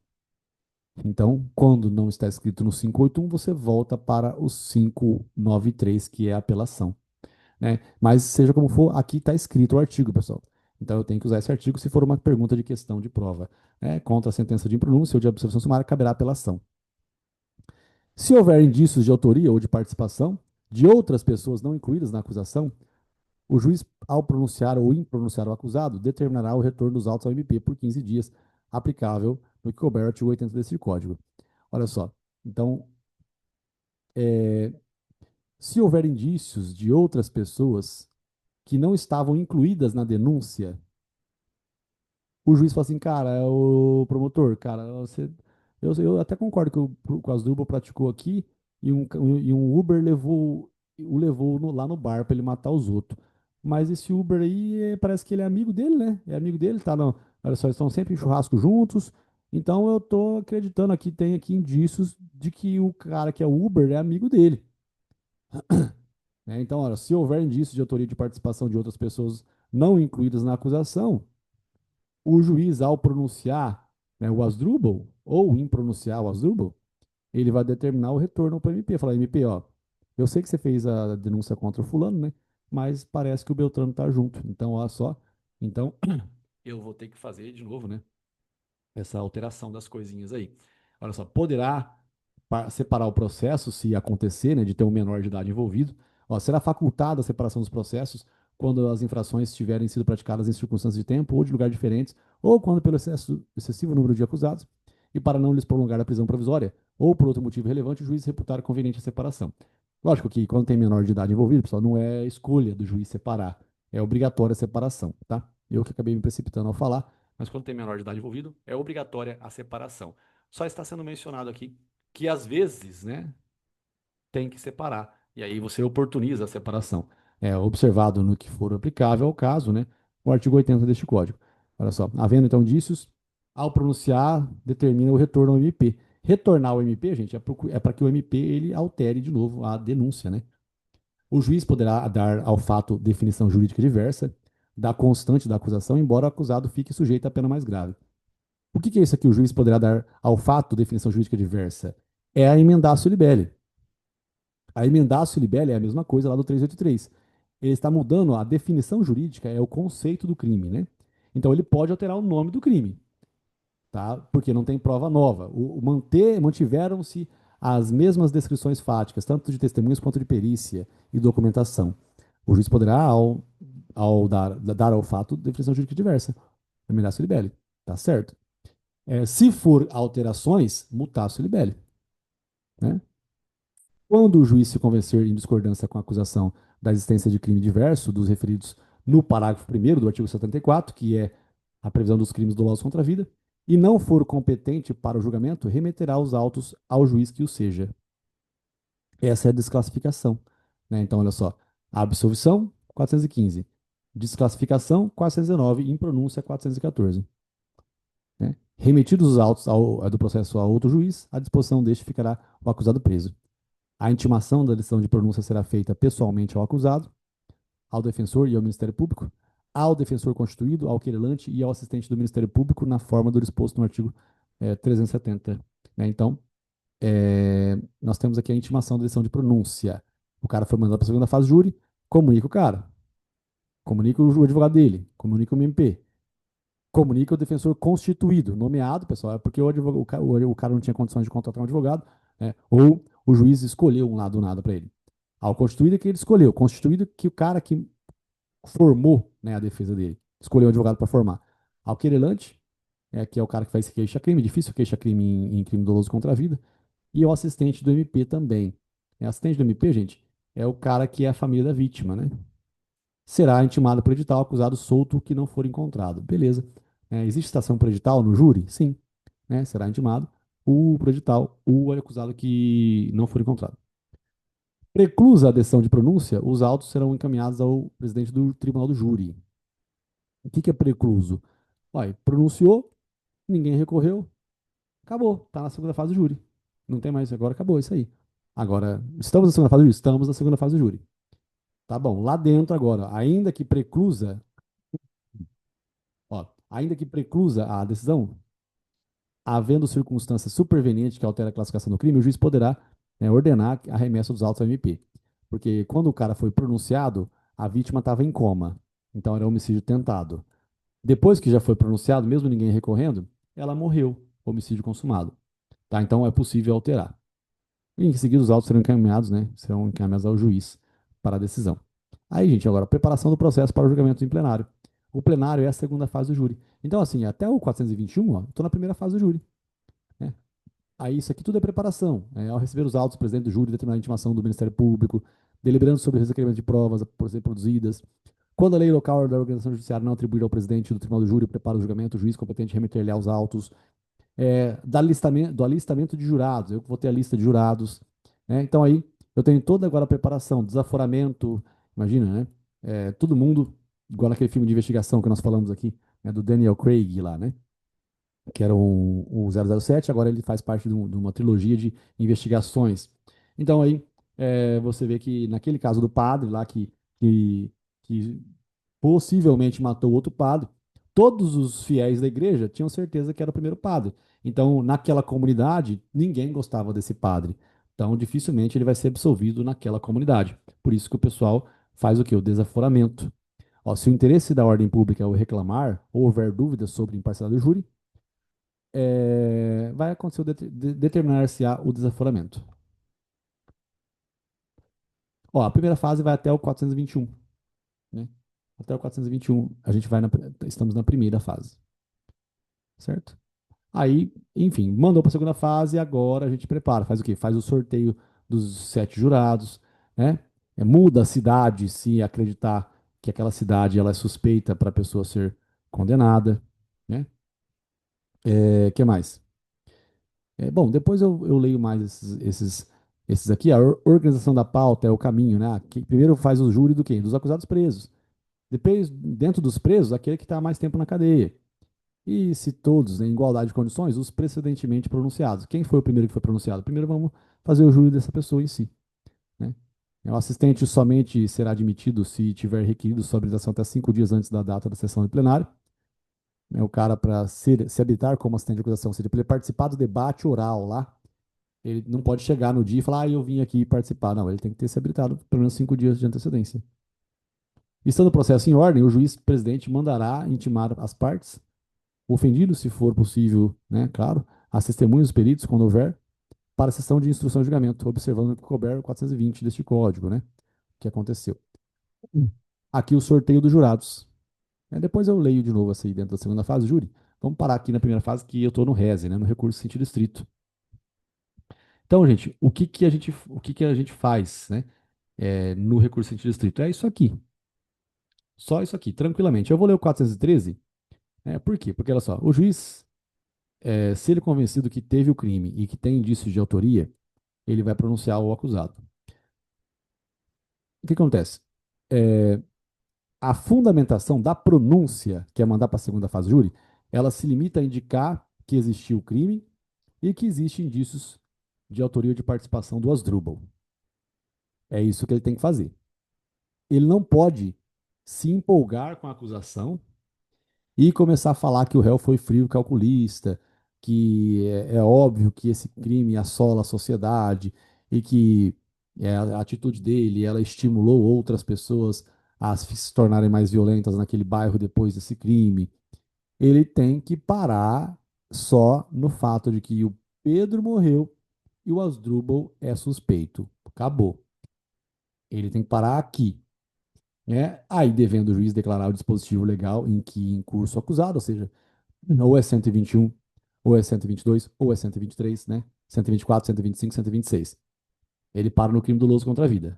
Speaker 1: Então, quando não está escrito no 581, você volta para o 593, que é a apelação. Né? Mas, seja como for, aqui está escrito o artigo, pessoal. Então, eu tenho que usar esse artigo se for uma pergunta de questão de prova. Contra a sentença de impronúncia ou de absolvição sumária, caberá apelação. Se houver indícios de autoria ou de participação de outras pessoas não incluídas na acusação, o juiz, ao pronunciar ou impronunciar o acusado, determinará o retorno dos autos ao MP por 15 dias, aplicável no que couber o artigo 80 desse Código. Olha só. Então, se houver indícios de outras pessoas que não estavam incluídas na denúncia, o juiz fala assim, cara, o promotor, cara, eu até concordo que o Asdrubal praticou aqui e um Uber o levou lá no bar para ele matar os outros. Mas esse Uber aí parece que ele é amigo dele, né? É amigo dele, tá? Não, olha só, eles estão sempre em churrasco juntos. Então eu tô acreditando aqui, tem aqui indícios de que o cara que é o Uber é amigo dele. Então, olha, se houver indícios de autoria de participação de outras pessoas não incluídas na acusação, o juiz, ao pronunciar, né, o Asdrubal, ou impronunciar o Asdrubal, ele vai determinar o retorno para o MP. Falar, MP, ó, eu sei que você fez a denúncia contra o fulano, né? Mas parece que o Beltrano tá junto. Então, olha só. Então, eu vou ter que fazer de novo, né? Essa alteração das coisinhas aí. Olha só, poderá separar o processo, se acontecer, né, de ter um menor de idade envolvido. Ó, será facultada a separação dos processos quando as infrações tiverem sido praticadas em circunstâncias de tempo ou de lugar diferentes, ou quando pelo excessivo número de acusados, e para não lhes prolongar a prisão provisória, ou por outro motivo relevante, o juiz reputar conveniente a separação. Lógico que quando tem menor de idade envolvido, pessoal, não é escolha do juiz separar, é obrigatória a separação, tá? Eu que acabei me precipitando ao falar, mas quando tem menor de idade envolvido, é obrigatória a separação. Só está sendo mencionado aqui que às vezes, né, tem que separar. E aí você oportuniza a separação. Observado no que for aplicável ao caso, né, o artigo 80 deste Código. Olha só, havendo então indícios, ao pronunciar, determina o retorno ao MP. Retornar ao MP, gente, é para que o MP ele altere de novo a denúncia, né? O juiz poderá dar ao fato definição jurídica diversa da constante da acusação, embora o acusado fique sujeito à pena mais grave. O que é isso aqui? O juiz poderá dar ao fato definição jurídica diversa? É a emendatio libelli. A emendatio libelli é a mesma coisa lá do 383. Ele está mudando a definição jurídica, é o conceito do crime, né? Então ele pode alterar o nome do crime, tá? Porque não tem prova nova. Mantiveram-se as mesmas descrições fáticas, tanto de testemunhas quanto de perícia e documentação. O juiz poderá, ao dar ao fato, definição jurídica diversa. Terminaço libelli. Tá certo? Se for alterações, mutatio libelli. Né? Quando o juiz se convencer em discordância com a acusação da existência de crime diverso dos referidos no parágrafo 1º do artigo 74, que é a previsão dos crimes dolosos contra a vida, e não for competente para o julgamento, remeterá os autos ao juiz que o seja. Essa é a desclassificação. Né? Então, olha só. Absolvição, 415. Desclassificação, 419. Impronúncia, 414. Né? Remetidos os autos do processo a outro juiz, à disposição deste ficará o acusado preso. A intimação da decisão de pronúncia será feita pessoalmente ao acusado, ao defensor e ao Ministério Público, ao defensor constituído, ao querelante e ao assistente do Ministério Público, na forma do disposto no artigo 370. Né? Então, nós temos aqui a intimação da decisão de pronúncia. O cara foi mandado para a segunda fase do júri, comunica o cara, comunica o advogado dele, comunica o MP, comunica o defensor constituído, nomeado, pessoal, é porque o cara não tinha condições de contratar um advogado, né? Ou o juiz escolheu um lado do nada para ele. Ao constituído é que ele escolheu, constituído que o cara que formou, né, a defesa dele, escolheu um advogado para formar. Ao querelante, que é o cara que faz queixa-crime, difícil queixa-crime em crime doloso contra a vida, e o assistente do MP também. Assistente do MP, gente, é o cara que é a família da vítima, né? Será intimado por edital acusado solto que não for encontrado. Beleza. Existe citação por edital no júri? Sim. Será intimado por edital o acusado que não for encontrado. Preclusa a decisão de pronúncia, os autos serão encaminhados ao presidente do tribunal do júri. O que é precluso? Pronunciou, ninguém recorreu, acabou, está na segunda fase do júri. Não tem mais, agora acabou isso aí. Agora, estamos na segunda fase do júri? Estamos na segunda fase do júri. Tá bom, lá dentro agora, ainda que preclusa a decisão, havendo circunstância superveniente que altere a classificação do crime, o juiz poderá ordenar a remessa dos autos ao MP. Porque quando o cara foi pronunciado, a vítima estava em coma. Então era homicídio tentado. Depois que já foi pronunciado, mesmo ninguém recorrendo, ela morreu, homicídio consumado. Tá? Então é possível alterar. E em seguida os autos serão encaminhados, né? Serão encaminhados ao juiz para a decisão. Aí, gente, agora, preparação do processo para o julgamento em plenário. O plenário é a segunda fase do júri. Então, assim, até o 421, ó, estou na primeira fase do júri. Né? Aí, isso aqui tudo é preparação. Ao receber os autos, o presidente do júri determinar a intimação do Ministério Público, deliberando sobre os requerimentos de provas por ser produzidas. Quando a lei local da organização judiciária não atribuir ao presidente do tribunal do júri, prepara o julgamento, o juiz competente remeter-lhe aos autos. Do alistamento de jurados, eu vou ter a lista de jurados. Então aí eu tenho toda agora a preparação, desaforamento, imagina, né? Todo mundo, igual naquele filme de investigação que nós falamos aqui, do Daniel Craig lá, né? Que era o 007, agora ele faz parte de uma trilogia de investigações. Então aí você vê que naquele caso do padre lá que possivelmente matou outro padre, todos os fiéis da igreja tinham certeza que era o primeiro padre. Então, naquela comunidade, ninguém gostava desse padre. Então, dificilmente ele vai ser absolvido naquela comunidade. Por isso que o pessoal faz o quê? O desaforamento. Ó, se o interesse da ordem pública é o reclamar ou houver dúvidas sobre a imparcialidade do júri, vai acontecer determinar-se-á o desaforamento. Ó, a primeira fase vai até o 421. Né? Até o 421, a gente estamos na primeira fase. Certo? Aí, enfim, mandou para a segunda fase, agora a gente prepara. Faz o quê? Faz o sorteio dos 7 jurados, né? Muda a cidade se acreditar que aquela cidade ela é suspeita para a pessoa ser condenada, né? Que mais? Bom, depois eu leio mais esses aqui. A organização da pauta é o caminho, né? Primeiro faz o júri do quê? Dos acusados presos. Depois, dentro dos presos, aquele que está mais tempo na cadeia. E se todos, né, em igualdade de condições, os precedentemente pronunciados. Quem foi o primeiro que foi pronunciado? Primeiro vamos fazer o júri dessa pessoa em si. Né? O assistente somente será admitido se tiver requerido sua habilitação até 5 dias antes da data da sessão de plenário. O cara, para se habilitar como assistente de acusação, ou seja, para ele participar do debate oral lá, ele não pode chegar no dia e falar, eu vim aqui participar. Não, ele tem que ter se habilitado pelo menos 5 dias de antecedência. Estando o processo em ordem, o juiz presidente mandará intimar as partes, ofendido, se for possível, né, claro, as testemunhas, os peritos, quando houver, para a sessão de instrução de julgamento, observando o que couber o 420 deste código, né? O que aconteceu. Aqui o sorteio dos jurados. Depois eu leio de novo assim dentro da segunda fase, júri. Vamos parar aqui na primeira fase que eu estou no RESE, né? No recurso em sentido estrito. Então, gente, o que que a gente faz, né? No recurso em sentido estrito? É isso aqui. Só isso aqui, tranquilamente. Eu vou ler o 413. Por quê? Porque, olha só, o juiz, se ele é convencido que teve o crime e que tem indícios de autoria, ele vai pronunciar o acusado. O que acontece? É, a fundamentação da pronúncia, que é mandar para a segunda fase do júri, ela se limita a indicar que existiu o crime e que existem indícios de autoria ou de participação do Asdrubal. É isso que ele tem que fazer. Ele não pode se empolgar com a acusação e começar a falar que o réu foi frio calculista, que é óbvio que esse crime assola a sociedade e que a atitude dele ela estimulou outras pessoas a se tornarem mais violentas naquele bairro depois desse crime. Ele tem que parar só no fato de que o Pedro morreu e o Asdrubal é suspeito. Acabou. Ele tem que parar aqui. Aí, devendo o juiz declarar o dispositivo legal em que em curso acusado, ou seja, ou é 121, ou é 122, ou é 123, né? 124, 125, 126. Ele para no crime doloso contra a vida.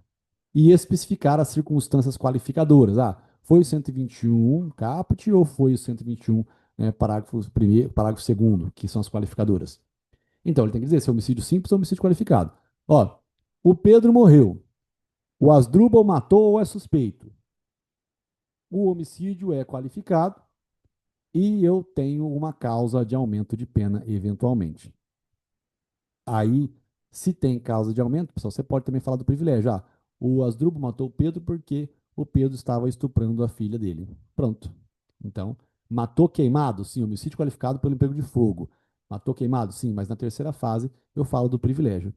Speaker 1: E especificar as circunstâncias qualificadoras. Foi o 121 caput ou foi o 121, né, parágrafo primeiro, parágrafo segundo, que são as qualificadoras. Então, ele tem que dizer se é homicídio simples ou homicídio qualificado. Ó, o Pedro morreu. O Asdrubal matou ou é suspeito. O homicídio é qualificado e eu tenho uma causa de aumento de pena eventualmente. Aí, se tem causa de aumento, pessoal, você pode também falar do privilégio. O Asdrubal matou o Pedro porque o Pedro estava estuprando a filha dele. Pronto. Então, matou queimado? Sim, homicídio qualificado pelo emprego de fogo. Matou queimado? Sim, mas na terceira fase eu falo do privilégio.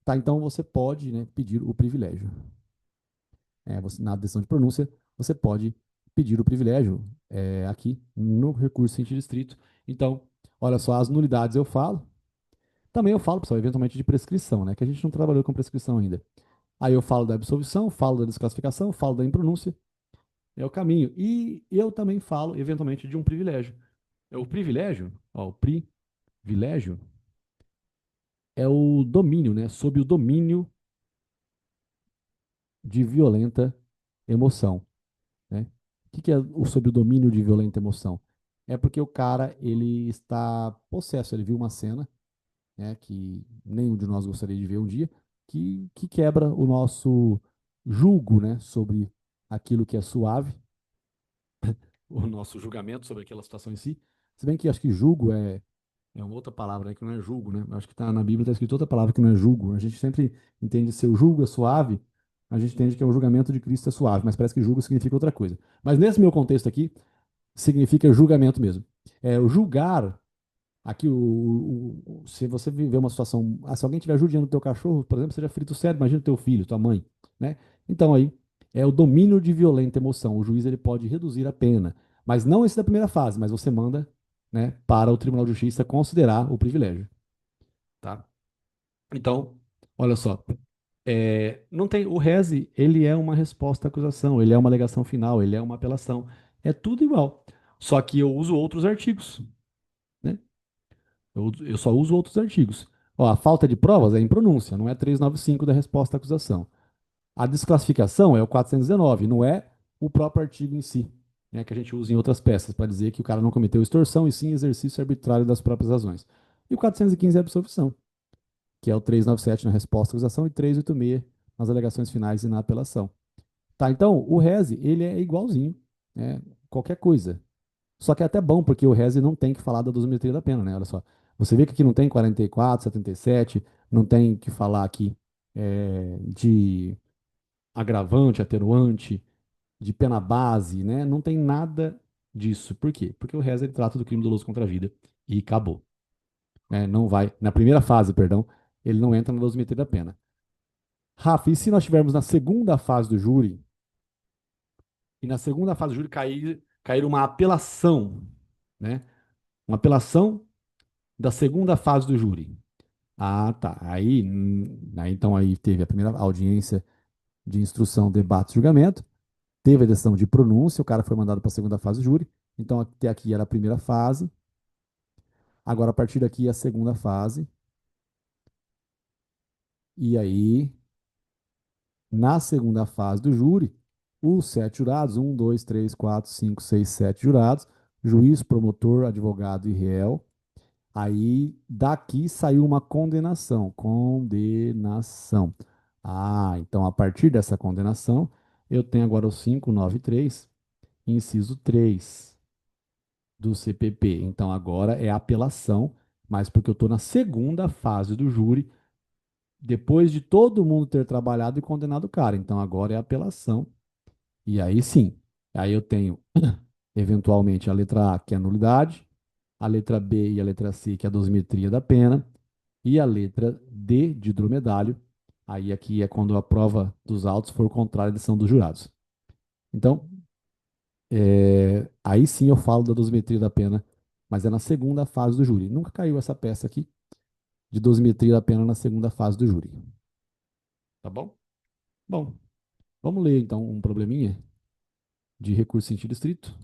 Speaker 1: Tá, então você pode, né, pedir o privilégio. Na decisão de pronúncia, você pode pedir o privilégio aqui no recurso em sentido estrito. Então, olha só, as nulidades eu falo. Também eu falo, pessoal, eventualmente de prescrição, né? Que a gente não trabalhou com prescrição ainda. Aí eu falo da absolvição, falo da desclassificação, falo da impronúncia. É o caminho. E eu também falo, eventualmente, de um privilégio. O privilégio, ó, o privilégio é o domínio, né? Sob o domínio de violenta emoção. Né? O que é o sob o domínio de violenta emoção? É porque o cara ele está possesso, ele viu uma cena, né, que nenhum de nós gostaria de ver um dia, que quebra o nosso julgo, né, sobre aquilo que é suave, o nosso julgamento sobre aquela situação em si. Se bem que acho que julgo é uma outra palavra, né, que não é julgo, né? Acho que tá, na Bíblia está escrito outra palavra que não é julgo. A gente sempre entende se o julgo é suave, a gente entende que é o julgamento de Cristo é suave, mas parece que julgo significa outra coisa. Mas nesse meu contexto aqui, significa julgamento mesmo. O julgar, aqui, se você viver uma situação. Se alguém estiver judiando o teu cachorro, por exemplo, seja frito o cérebro, imagina o teu filho, tua mãe. Né? Então aí, é o domínio de violenta emoção. O juiz ele pode reduzir a pena. Mas não esse da primeira fase, mas você manda, né, para o Tribunal de Justiça considerar o privilégio. Tá? Então, olha só. Não tem, o rese, ele é uma resposta à acusação, ele é uma alegação final, ele é uma apelação. É tudo igual. Só que eu uso outros artigos. Né? Eu só uso outros artigos. Ó, a falta de provas é impronúncia, não é 395 da resposta à acusação. A desclassificação é o 419, não é o próprio artigo em si, né, que a gente usa em outras peças para dizer que o cara não cometeu extorsão e sim exercício arbitrário das próprias razões. E o 415 é a absolvição, que é o 397 na resposta à acusação e 386 nas alegações finais e na apelação. Tá, então, o rese, ele é igualzinho, né, qualquer coisa. Só que é até bom, porque o rese não tem que falar da dosimetria da pena, né? Olha só. Você vê que aqui não tem 44, 77, não tem que falar aqui de agravante, atenuante, de pena base, né? Não tem nada disso. Por quê? Porque o rese ele trata do crime doloso contra a vida e acabou. Né? Não vai, na primeira fase, perdão, ele não entra na dosimetria da pena. Rafa, e se nós estivermos na segunda fase do júri, e na segunda fase do júri cair uma apelação, né? Uma apelação da segunda fase do júri. Ah, tá. Aí então aí teve a primeira audiência de instrução, debate, julgamento, teve a decisão de pronúncia, o cara foi mandado para a segunda fase do júri. Então até aqui era a primeira fase. Agora a partir daqui é a segunda fase. E aí, na segunda fase do júri, os sete jurados, um, dois, três, quatro, cinco, seis, sete jurados, juiz, promotor, advogado e réu. Aí daqui saiu uma condenação. Condenação. Ah, então a partir dessa condenação, eu tenho agora o 593, inciso 3 do CPP. Então agora é apelação, mas porque eu estou na segunda fase do júri, depois de todo mundo ter trabalhado e condenado o cara. Então agora é apelação. E aí sim, aí eu tenho eventualmente a letra A, que é a nulidade, a letra B e a letra C, que é a dosimetria da pena, e a letra D de dromedário. Aí aqui é quando a prova dos autos for contrária à decisão dos jurados. Então, aí sim eu falo da dosimetria da pena, mas é na segunda fase do júri. Nunca caiu essa peça aqui de dosimetria da pena na segunda fase do júri. Tá bom? Bom, vamos ler então um probleminha de recurso em sentido estrito.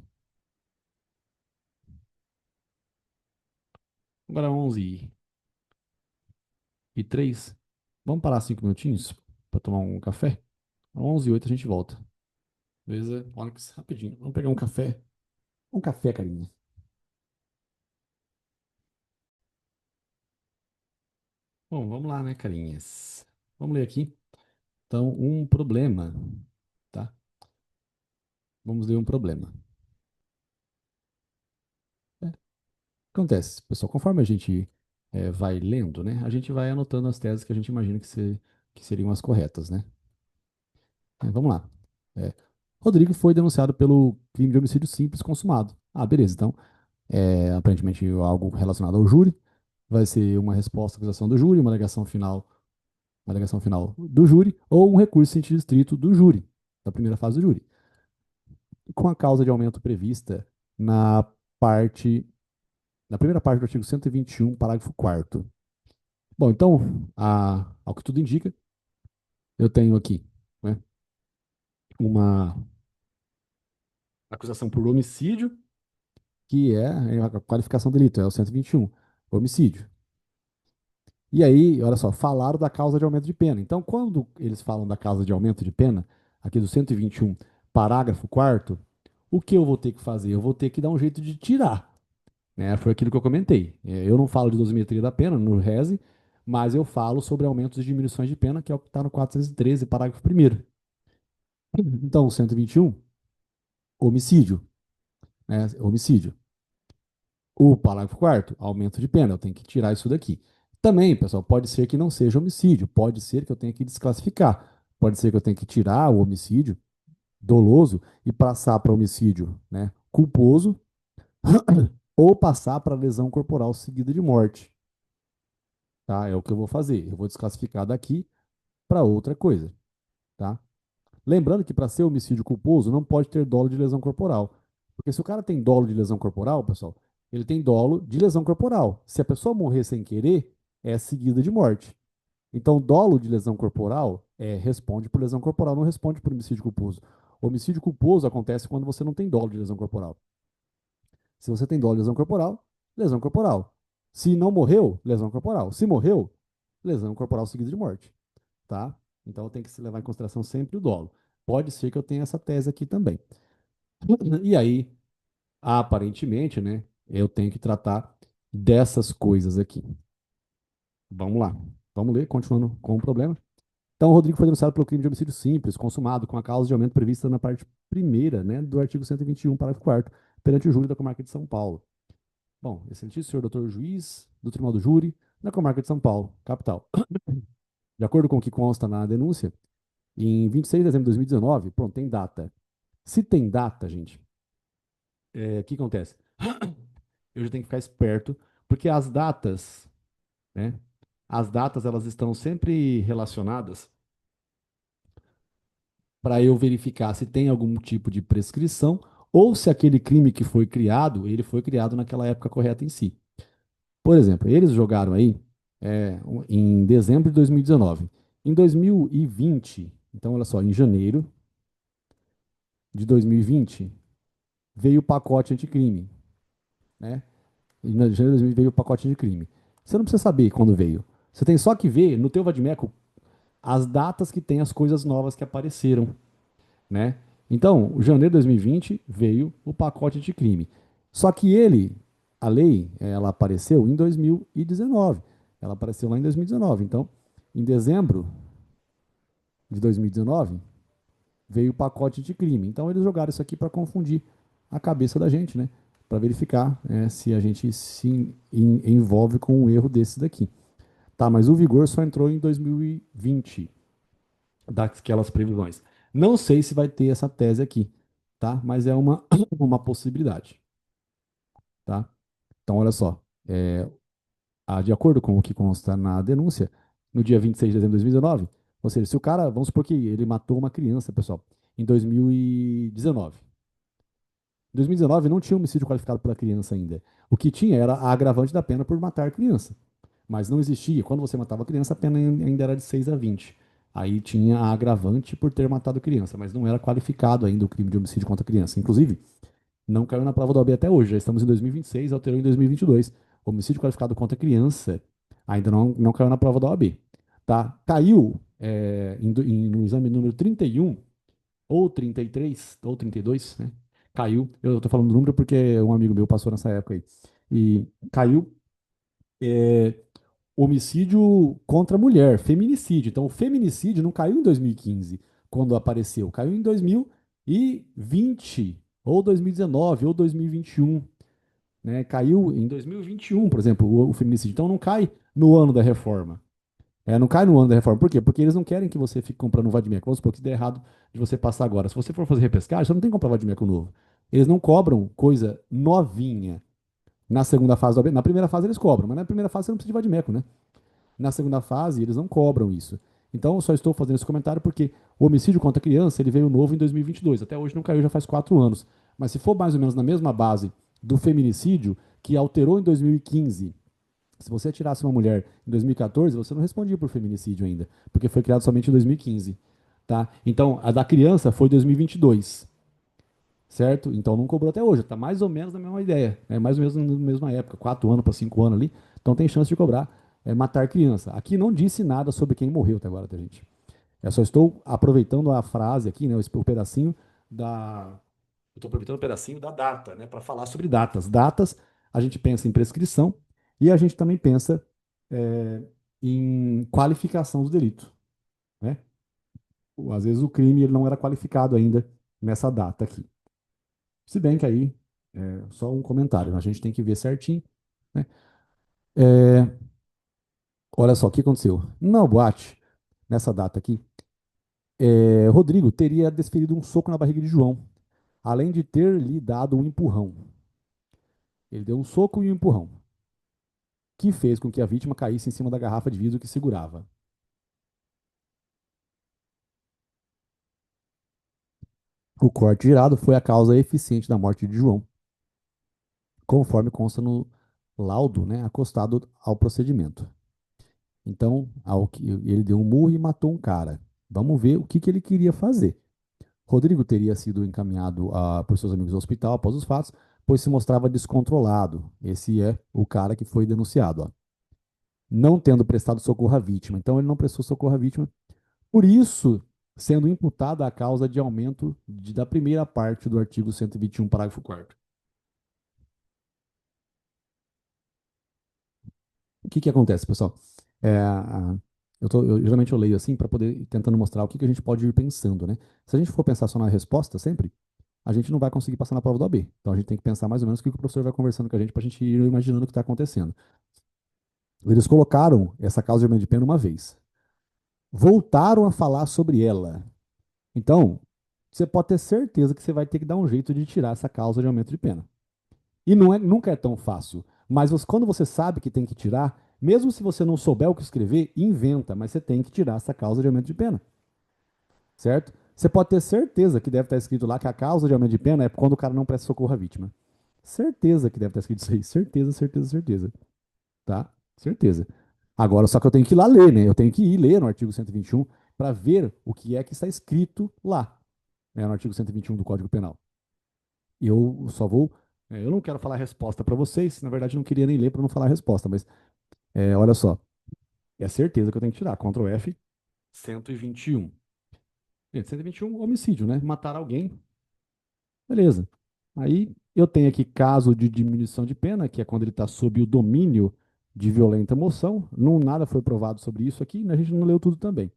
Speaker 1: Agora 11h03. Vamos parar 5 minutinhos para tomar um café? 11h08 a gente volta. Beleza? Onyx, rapidinho. Vamos pegar um café. Um café, carinha. Bom, vamos lá, né, carinhas? Vamos ler aqui. Então, um problema, tá? Vamos ler um problema. É, acontece, pessoal, conforme a gente vai lendo, né, a gente vai anotando as teses que a gente imagina que seriam as corretas, né? Vamos lá. É, Rodrigo foi denunciado pelo crime de homicídio simples consumado. Ah, beleza. Então, aparentemente algo relacionado ao júri. Vai ser uma resposta à acusação do júri, uma alegação final do júri, ou um recurso em sentido estrito do júri, da primeira fase do júri, com a causa de aumento prevista na parte, na primeira parte do artigo 121, parágrafo 4º. Bom, então, ao que tudo indica, eu tenho aqui, né, uma acusação por homicídio, que é a qualificação do delito, é o 121, homicídio. E aí, olha só, falaram da causa de aumento de pena. Então, quando eles falam da causa de aumento de pena, aqui do 121, parágrafo 4º, o que eu vou ter que fazer? Eu vou ter que dar um jeito de tirar, né? Foi aquilo que eu comentei. Eu não falo de dosimetria da pena no RESE, mas eu falo sobre aumentos e diminuições de pena, que é o que está no 413, parágrafo 1º. Então, o 121, homicídio, né? Homicídio. O parágrafo 4º, aumento de pena. Eu tenho que tirar isso daqui. Também, pessoal, pode ser que não seja homicídio. Pode ser que eu tenha que desclassificar. Pode ser que eu tenha que tirar o homicídio doloso e passar para homicídio, né, culposo ou passar para lesão corporal seguida de morte. Tá? É o que eu vou fazer. Eu vou desclassificar daqui para outra coisa. Tá? Lembrando que para ser homicídio culposo não pode ter dolo de lesão corporal. Porque se o cara tem dolo de lesão corporal, pessoal, ele tem dolo de lesão corporal. Se a pessoa morrer sem querer, é seguida de morte. Então, dolo de lesão corporal responde por lesão corporal, não responde por homicídio culposo. Homicídio culposo acontece quando você não tem dolo de lesão corporal. Se você tem dolo de lesão corporal, lesão corporal. Se não morreu, lesão corporal. Se morreu, lesão corporal seguida de morte. Tá? Então tem que se levar em consideração sempre o dolo. Pode ser que eu tenha essa tese aqui também. E aí, aparentemente, né, eu tenho que tratar dessas coisas aqui. Vamos lá. Vamos ler, continuando com o problema. Então, o Rodrigo foi denunciado pelo crime de homicídio simples, consumado com a causa de aumento prevista na parte primeira, né, do artigo 121, parágrafo 4º, perante o júri da comarca de São Paulo. Bom, excelentíssimo senhor doutor juiz do Tribunal do Júri, na comarca de São Paulo, capital. De acordo com o que consta na denúncia, em 26 de dezembro de 2019, pronto, tem data. Se tem data, gente, o que acontece? Eu já tenho que ficar esperto, porque as datas, né? As datas, elas estão sempre relacionadas para eu verificar se tem algum tipo de prescrição ou se aquele crime que foi criado, ele foi criado naquela época correta em si. Por exemplo, eles jogaram aí. em dezembro de 2019. Em 2020, então olha só, em janeiro de 2020, veio o pacote anticrime, né? Em janeiro de 2020 veio o pacote anticrime. Você não precisa saber quando veio. Você tem só que ver no teu Vadimeco as datas que tem as coisas novas que apareceram, né? Então, o janeiro de 2020 veio o pacote anticrime. Só que a lei, ela apareceu em 2019. Ela apareceu lá em 2019. Então, em dezembro de 2019, veio o pacote anticrime. Então, eles jogaram isso aqui para confundir a cabeça da gente, né? Para verificar se a gente se envolve com um erro desse daqui. Tá, mas o vigor só entrou em 2020, daquelas previsões. Não sei se vai ter essa tese aqui, tá? Mas é uma, uma possibilidade, tá? Então, olha só. De acordo com o que consta na denúncia, no dia 26 de dezembro de 2019, ou seja, se o cara, vamos supor que ele matou uma criança, pessoal, em 2019. Em 2019 não tinha homicídio qualificado pela criança ainda. O que tinha era a agravante da pena por matar a criança. Mas não existia. Quando você matava a criança, a pena ainda era de 6 a 20. Aí tinha a agravante por ter matado a criança, mas não era qualificado ainda o crime de homicídio contra a criança. Inclusive, não caiu na prova da OAB até hoje. Já estamos em 2026, alterou em 2022. Homicídio qualificado contra a criança ainda não caiu na prova da OAB. Tá? Caiu no exame número 31 ou 33 ou 32, né? Caiu. Eu tô falando do número porque um amigo meu passou nessa época aí. E caiu é, homicídio contra a mulher, feminicídio. Então, o feminicídio não caiu em 2015, quando apareceu, caiu em 2020, ou 2019, ou 2021, né? Caiu em 2021, por exemplo, o feminicídio. Então, não cai no ano da reforma. Não cai no ano da reforma. Por quê? Porque eles não querem que você fique comprando um vadimeco. Vamos supor que der errado de você passar agora. Se você for fazer repescagem, você não tem que comprar vadimeco novo. Eles não cobram coisa novinha na segunda fase. Na primeira fase eles cobram, mas na primeira fase você não precisa de vadimeco, né? Na segunda fase, eles não cobram isso. Então, eu só estou fazendo esse comentário porque o homicídio contra a criança ele veio novo em 2022. Até hoje não caiu, já faz 4 anos. Mas se for mais ou menos na mesma base do feminicídio, que alterou em 2015, se você atirasse uma mulher em 2014, você não respondia por feminicídio ainda, porque foi criado somente em 2015. Tá? Então, a da criança foi 2022, certo? Então não cobrou até hoje, está mais ou menos na mesma ideia, mais ou menos na mesma época, 4 anos para 5 anos ali, então tem chance de cobrar matar criança. Aqui não disse nada sobre quem morreu até agora, tá, gente? Eu só estou aproveitando a frase aqui, né, o pedacinho da. Eu estou aproveitando o pedacinho da data, né, para falar sobre datas. Datas, a gente pensa em prescrição e a gente também pensa é, em qualificação do delito, né? Às vezes o crime ele não era qualificado ainda nessa data aqui. Se bem que aí, só um comentário, né? A gente tem que ver certinho, né? É, olha só o que aconteceu. Na boate, nessa data aqui, Rodrigo teria desferido um soco na barriga de João, além de ter lhe dado um empurrão. Ele deu um soco e um empurrão, que fez com que a vítima caísse em cima da garrafa de vidro que segurava. O corte girado foi a causa eficiente da morte de João, conforme consta no laudo, né, acostado ao procedimento. Então, ele deu um murro e matou um cara. Vamos ver o que ele queria fazer. Rodrigo teria sido encaminhado por seus amigos ao hospital após os fatos, pois se mostrava descontrolado. Esse é o cara que foi denunciado, ó. Não tendo prestado socorro à vítima. Então, ele não prestou socorro à vítima. Por isso, sendo imputada a causa de aumento da primeira parte do artigo 121, parágrafo 4º. O que acontece, pessoal? É, a- geralmente eu leio assim para poder ir tentando mostrar o que a gente pode ir pensando, né? Se a gente for pensar só na resposta sempre, a gente não vai conseguir passar na prova do AB. Então a gente tem que pensar mais ou menos o que o professor vai conversando com a gente para a gente ir imaginando o que está acontecendo. Eles colocaram essa causa de aumento de pena uma vez. Voltaram a falar sobre ela. Então, você pode ter certeza que você vai ter que dar um jeito de tirar essa causa de aumento de pena. E nunca é tão fácil. Mas quando você sabe que tem que tirar, mesmo se você não souber o que escrever, inventa, mas você tem que tirar essa causa de aumento de pena, certo? Você pode ter certeza que deve estar escrito lá que a causa de aumento de pena é quando o cara não presta socorro à vítima. Certeza que deve estar escrito isso aí. Certeza, certeza, certeza. Tá? Certeza. Agora, só que eu tenho que ir lá ler, né? Eu tenho que ir ler no artigo 121 para ver o que é que está escrito lá, né, no artigo 121 do Código Penal. Eu só vou. Eu não quero falar a resposta para vocês, na verdade, eu não queria nem ler para não falar a resposta, mas olha só, é certeza que eu tenho que tirar. Ctrl F, 121. Gente, 121, homicídio, né? Matar alguém, beleza. Aí eu tenho aqui caso de diminuição de pena, que é quando ele está sob o domínio de violenta emoção. Não, nada foi provado sobre isso aqui, né? A gente não leu tudo também.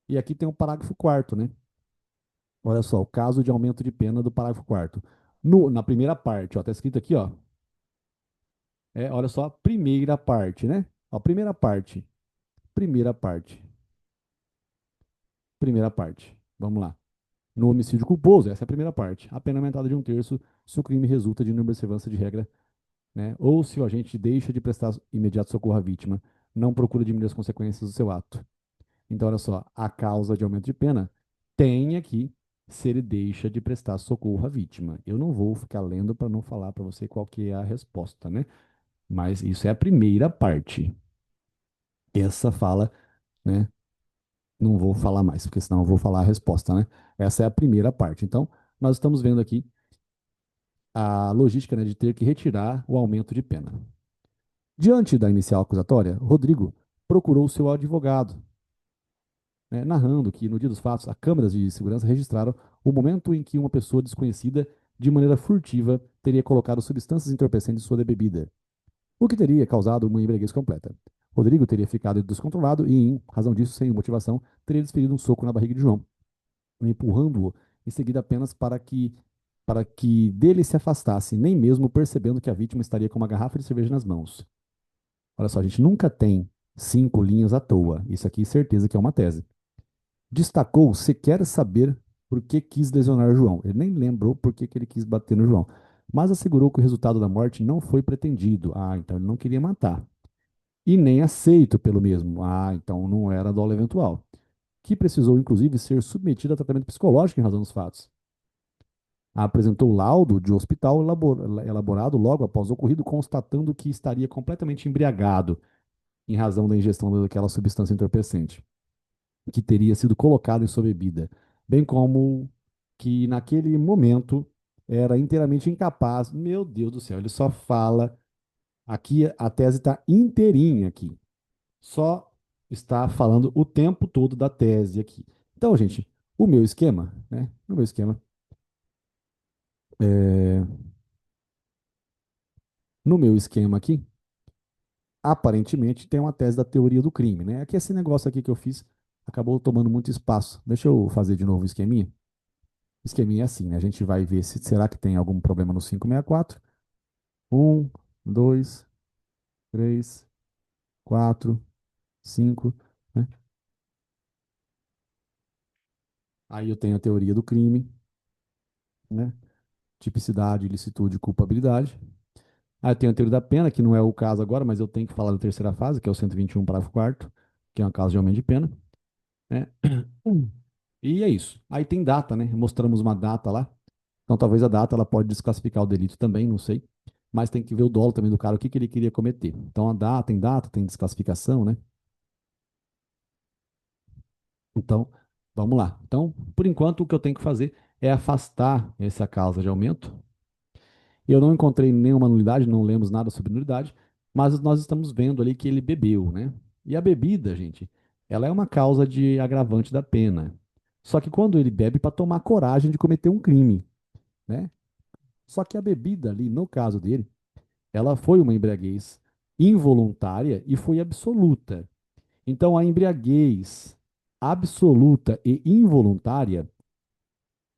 Speaker 1: E aqui tem o parágrafo quarto, né? Olha só, o caso de aumento de pena do parágrafo quarto. Na primeira parte, ó, tá escrito aqui, ó. Olha só, primeira parte, né? Ó, primeira parte, primeira parte. Vamos lá. No homicídio culposo, essa é a primeira parte. A pena aumentada de um terço se o crime resulta de inobservância de regra, né? Ou se o agente deixa de prestar imediato socorro à vítima, não procura diminuir as consequências do seu ato. Então, olha só, a causa de aumento de pena tem aqui se ele deixa de prestar socorro à vítima. Eu não vou ficar lendo para não falar para você qual que é a resposta, né? Mas isso é a primeira parte. Essa fala, né? Não vou falar mais, porque senão eu vou falar a resposta, né? Essa é a primeira parte. Então, nós estamos vendo aqui a logística, né, de ter que retirar o aumento de pena. Diante da inicial acusatória, Rodrigo procurou seu advogado, né, narrando que, no dia dos fatos, as câmeras de segurança registraram o momento em que uma pessoa desconhecida, de maneira furtiva, teria colocado substâncias entorpecentes em sua bebida, o que teria causado uma embriaguez completa. Rodrigo teria ficado descontrolado e, em razão disso, sem motivação, teria desferido um soco na barriga de João, empurrando-o em seguida apenas para que dele se afastasse, nem mesmo percebendo que a vítima estaria com uma garrafa de cerveja nas mãos. Olha só, a gente nunca tem 5 linhas à toa. Isso aqui, certeza que é uma tese. Destacou sequer saber por que quis lesionar João. Ele nem lembrou por que ele quis bater no João. Mas assegurou que o resultado da morte não foi pretendido. Ah, então ele não queria matar. E nem aceito pelo mesmo. Ah, então não era dolo eventual. Que precisou, inclusive, ser submetido a tratamento psicológico em razão dos fatos. Apresentou laudo de hospital elaborado logo após o ocorrido, constatando que estaria completamente embriagado em razão da ingestão daquela substância entorpecente, que teria sido colocada em sua bebida, bem como que naquele momento era inteiramente incapaz. Meu Deus do céu, ele só fala. Aqui a tese está inteirinha aqui. Só está falando o tempo todo da tese aqui. Então, gente, o meu esquema, né? O meu esquema, é, no meu esquema aqui, aparentemente tem uma tese da teoria do crime, né? É que esse negócio aqui que eu fiz acabou tomando muito espaço. Deixa eu fazer de novo o esqueminha. O esqueminha é assim, né? A gente vai ver se será que tem algum problema no 564. Um, dois, três, quatro, cinco, né? Aí eu tenho a teoria do crime, né? Tipicidade, ilicitude, culpabilidade. Aí eu tenho a teoria da pena, que não é o caso agora, mas eu tenho que falar da terceira fase, que é o 121, parágrafo 4º, que é um caso de aumento de pena, né? E é isso. Aí tem data, né? Mostramos uma data lá. Então talvez a data ela pode desclassificar o delito também, não sei. Mas tem que ver o dolo também do cara, o que que ele queria cometer. Então a data, tem desclassificação, né? Então, vamos lá. Então, por enquanto, o que eu tenho que fazer é afastar essa causa de aumento. Eu não encontrei nenhuma nulidade, não lemos nada sobre nulidade, mas nós estamos vendo ali que ele bebeu, né? E a bebida, gente, ela é uma causa de agravante da pena. Só que quando ele bebe para tomar coragem de cometer um crime, né? Só que a bebida ali, no caso dele, ela foi uma embriaguez involuntária e foi absoluta. Então, a embriaguez absoluta e involuntária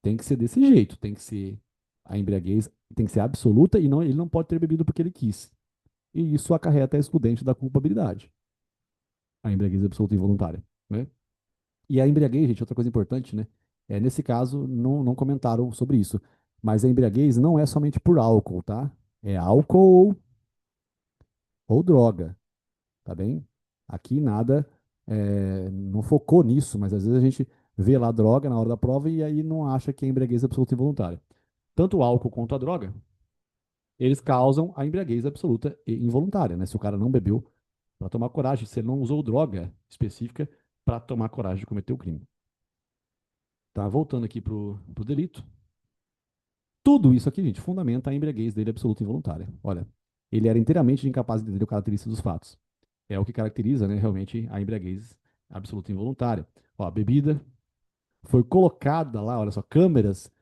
Speaker 1: tem que ser desse jeito, tem que ser a embriaguez tem que ser absoluta e não, ele não pode ter bebido porque ele quis. E isso acarreta a excludente da culpabilidade, a embriaguez absoluta e involuntária, né? E a embriaguez, gente, outra coisa importante, né? Nesse caso, não comentaram sobre isso, mas a embriaguez não é somente por álcool, tá? É álcool ou droga, tá bem? Aqui nada, não focou nisso, mas às vezes a gente vê lá droga na hora da prova e aí não acha que é embriaguez absoluta e involuntária. Tanto o álcool quanto a droga, eles causam a embriaguez absoluta e involuntária, né? Se o cara não bebeu, Para tomar coragem, você não usou droga específica para tomar coragem de cometer o crime. Tá, voltando aqui pro delito. Tudo isso aqui, gente, fundamenta a embriaguez dele absoluta e involuntária. Olha, ele era inteiramente incapaz de entender o característico dos fatos. É o que caracteriza, né, realmente a embriaguez absoluta e involuntária. Ó, a bebida foi colocada lá, olha só, câmeras,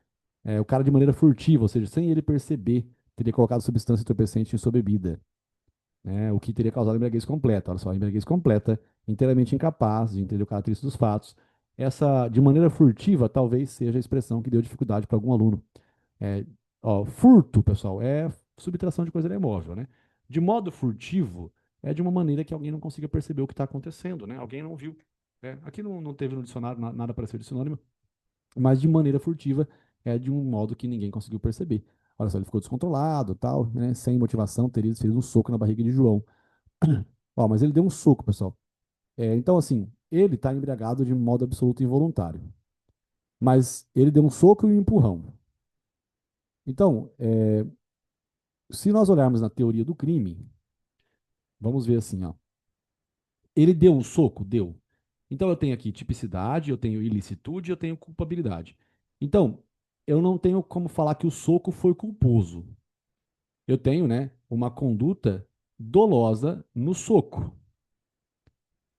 Speaker 1: o cara de maneira furtiva, ou seja, sem ele perceber, teria colocado substância entorpecente em sua bebida, né, o que teria causado a embriaguez completa. Olha só, a embriaguez completa, inteiramente incapaz de entender o característico dos fatos. Essa, de maneira furtiva, talvez seja a expressão que deu dificuldade para algum aluno. É, ó, furto, pessoal, é subtração de coisa imóvel, né? De modo furtivo, é de uma maneira que alguém não consiga perceber o que está acontecendo, né? Alguém não viu. Né? Aqui não teve no dicionário nada para ser de sinônimo, mas de maneira furtiva é de um modo que ninguém conseguiu perceber. Olha só, ele ficou descontrolado, tal, né? Sem motivação, teria fez um soco na barriga de João. Ó, mas ele deu um soco, pessoal. Então, assim, ele está embriagado de modo absoluto involuntário. Mas ele deu um soco e um empurrão. Então, se nós olharmos na teoria do crime, vamos ver assim, ó. Ele deu um soco? Deu. Então eu tenho aqui tipicidade, eu tenho ilicitude, eu tenho culpabilidade. Então, eu não tenho como falar que o soco foi culposo. Eu tenho, né, uma conduta dolosa no soco.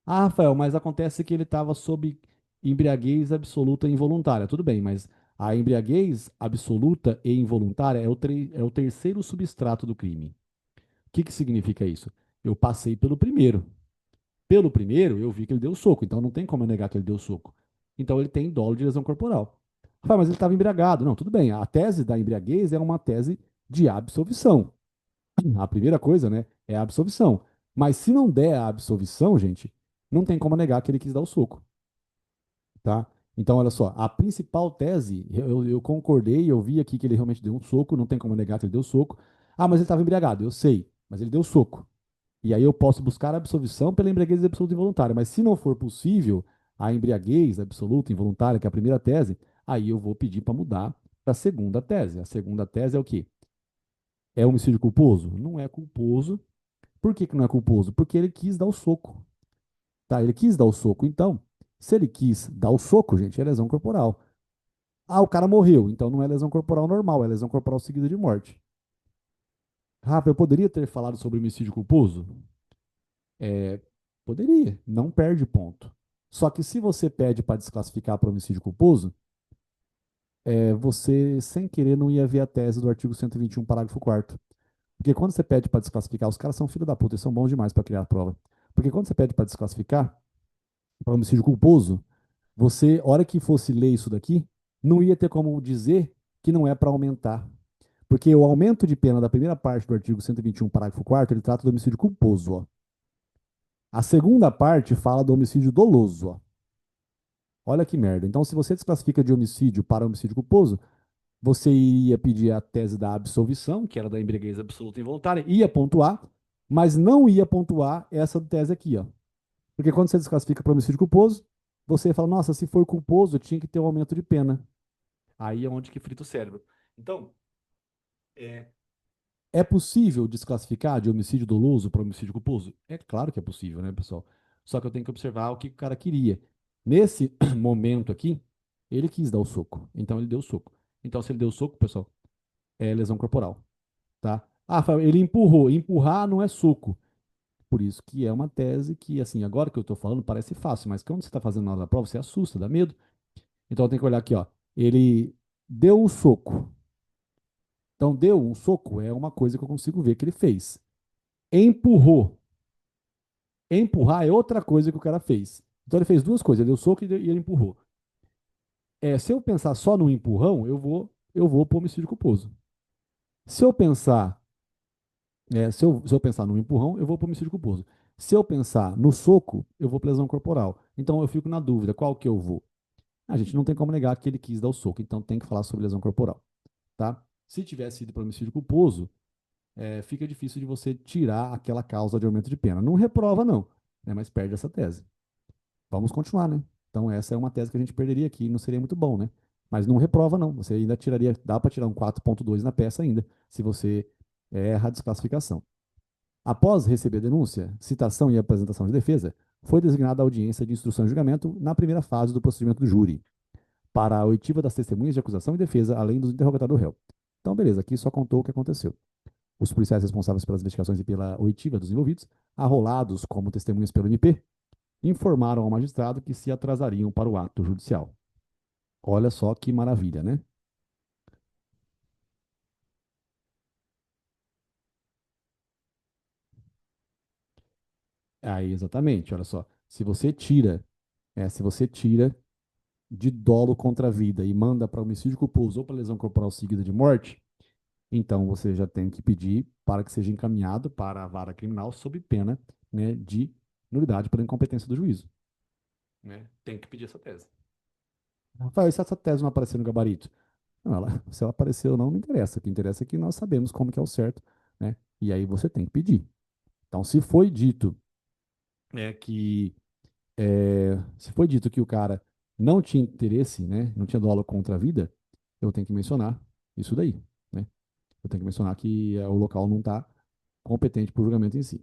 Speaker 1: Ah, Rafael, mas acontece que ele estava sob embriaguez absoluta e involuntária. Tudo bem, mas a embriaguez absoluta e involuntária é o terceiro substrato do crime. O que significa isso? Eu passei pelo primeiro. Pelo primeiro, eu vi que ele deu soco, então não tem como eu negar que ele deu soco. Então ele tem dolo de lesão corporal. Rafael, mas ele estava embriagado. Não, tudo bem. A tese da embriaguez é uma tese de absolvição. A primeira coisa, né, é a absolvição. Mas se não der a absolvição, gente, não tem como negar que ele quis dar o soco, tá? Então, olha só, a principal tese, eu concordei, eu vi aqui que ele realmente deu um soco, não tem como negar que ele deu soco. Ah, mas ele estava embriagado, eu sei, mas ele deu soco. E aí eu posso buscar a absolvição pela embriaguez absoluta involuntária. Mas se não for possível a embriaguez absoluta involuntária, que é a primeira tese, aí eu vou pedir para mudar para a segunda tese. A segunda tese é o quê? É homicídio culposo? Não é culposo. Por que não é culposo? Porque ele quis dar o soco. Tá? Ele quis dar o soco. Então, se ele quis dar o soco, gente, é lesão corporal. Ah, o cara morreu. Então não é lesão corporal normal, é lesão corporal seguida de morte. Rafa, eu poderia ter falado sobre homicídio culposo? É, poderia, não perde ponto. Só que se você pede para desclassificar para homicídio culposo, você, sem querer, não ia ver a tese do artigo 121, parágrafo 4º. Porque quando você pede para desclassificar, os caras são filho da puta, eles são bons demais para criar a prova. Porque quando você pede para desclassificar para homicídio culposo, você, hora que fosse ler isso daqui, não ia ter como dizer que não é para aumentar. Porque o aumento de pena da primeira parte do artigo 121, parágrafo 4º, ele trata do homicídio culposo, ó. A segunda parte fala do homicídio doloso, ó. Olha que merda. Então, se você desclassifica de homicídio para homicídio culposo, você iria pedir a tese da absolvição, que era da embriaguez absoluta e involuntária, ia pontuar, mas não ia pontuar essa tese aqui, ó. Porque quando você desclassifica para homicídio culposo, você fala, nossa, se for culposo, tinha que ter um aumento de pena. Aí é onde que frita o cérebro. Então, é, é possível desclassificar de homicídio doloso para homicídio culposo? É claro que é possível, né, pessoal? Só que eu tenho que observar o que o cara queria. Nesse momento aqui, ele quis dar o soco. Então ele deu o soco. Então, se ele deu o soco, pessoal, é lesão corporal, tá? Ah, ele empurrou. Empurrar não é soco. Por isso que é uma tese que, assim, agora que eu estou falando, parece fácil, mas quando você está fazendo na hora da prova, você assusta, dá medo. Então eu tenho que olhar aqui, ó. Ele deu um soco. Então, deu um soco é uma coisa que eu consigo ver que ele fez. Empurrou. Empurrar é outra coisa que o cara fez. Então ele fez duas coisas, ele deu soco e ele empurrou. Se eu pensar só no empurrão, eu vou para homicídio culposo. Se eu pensar, se eu pensar no empurrão, eu vou para homicídio culposo. Se eu pensar no soco, eu vou para lesão corporal. Então eu fico na dúvida, qual que eu vou? A gente não tem como negar que ele quis dar o soco, então tem que falar sobre lesão corporal, tá? Se tivesse ido para homicídio culposo, fica difícil de você tirar aquela causa de aumento de pena. Não reprova, não, né, mas perde essa tese. Vamos continuar, né? Então, essa é uma tese que a gente perderia aqui, não seria muito bom, né? Mas não reprova, não. Você ainda tiraria, dá para tirar um 4,2 na peça ainda, se você erra a desclassificação. Após receber a denúncia, citação e apresentação de defesa, foi designada a audiência de instrução e julgamento na primeira fase do procedimento do júri, para a oitiva das testemunhas de acusação e defesa, além do interrogatório do réu. Então, beleza, aqui só contou o que aconteceu. Os policiais responsáveis pelas investigações e pela oitiva dos envolvidos, arrolados como testemunhas pelo MP, informaram ao magistrado que se atrasariam para o ato judicial. Olha só que maravilha, né? Aí, exatamente, olha só. Se você tira de dolo contra a vida e manda para homicídio culposo ou para lesão corporal seguida de morte, então você já tem que pedir para que seja encaminhado para a vara criminal sob pena, né, de nulidade pela incompetência do juízo. Né? Tem que pedir essa tese. Rafael, e se essa tese não aparecer no gabarito? Não, se ela apareceu ou não, não interessa. O que interessa é que nós sabemos como que é o certo, né? E aí você tem que pedir. Então, que se foi dito que o cara não tinha interesse, né, não tinha dolo contra a vida, eu tenho que mencionar isso daí, né? Eu tenho que mencionar que o local não está competente para o julgamento em si.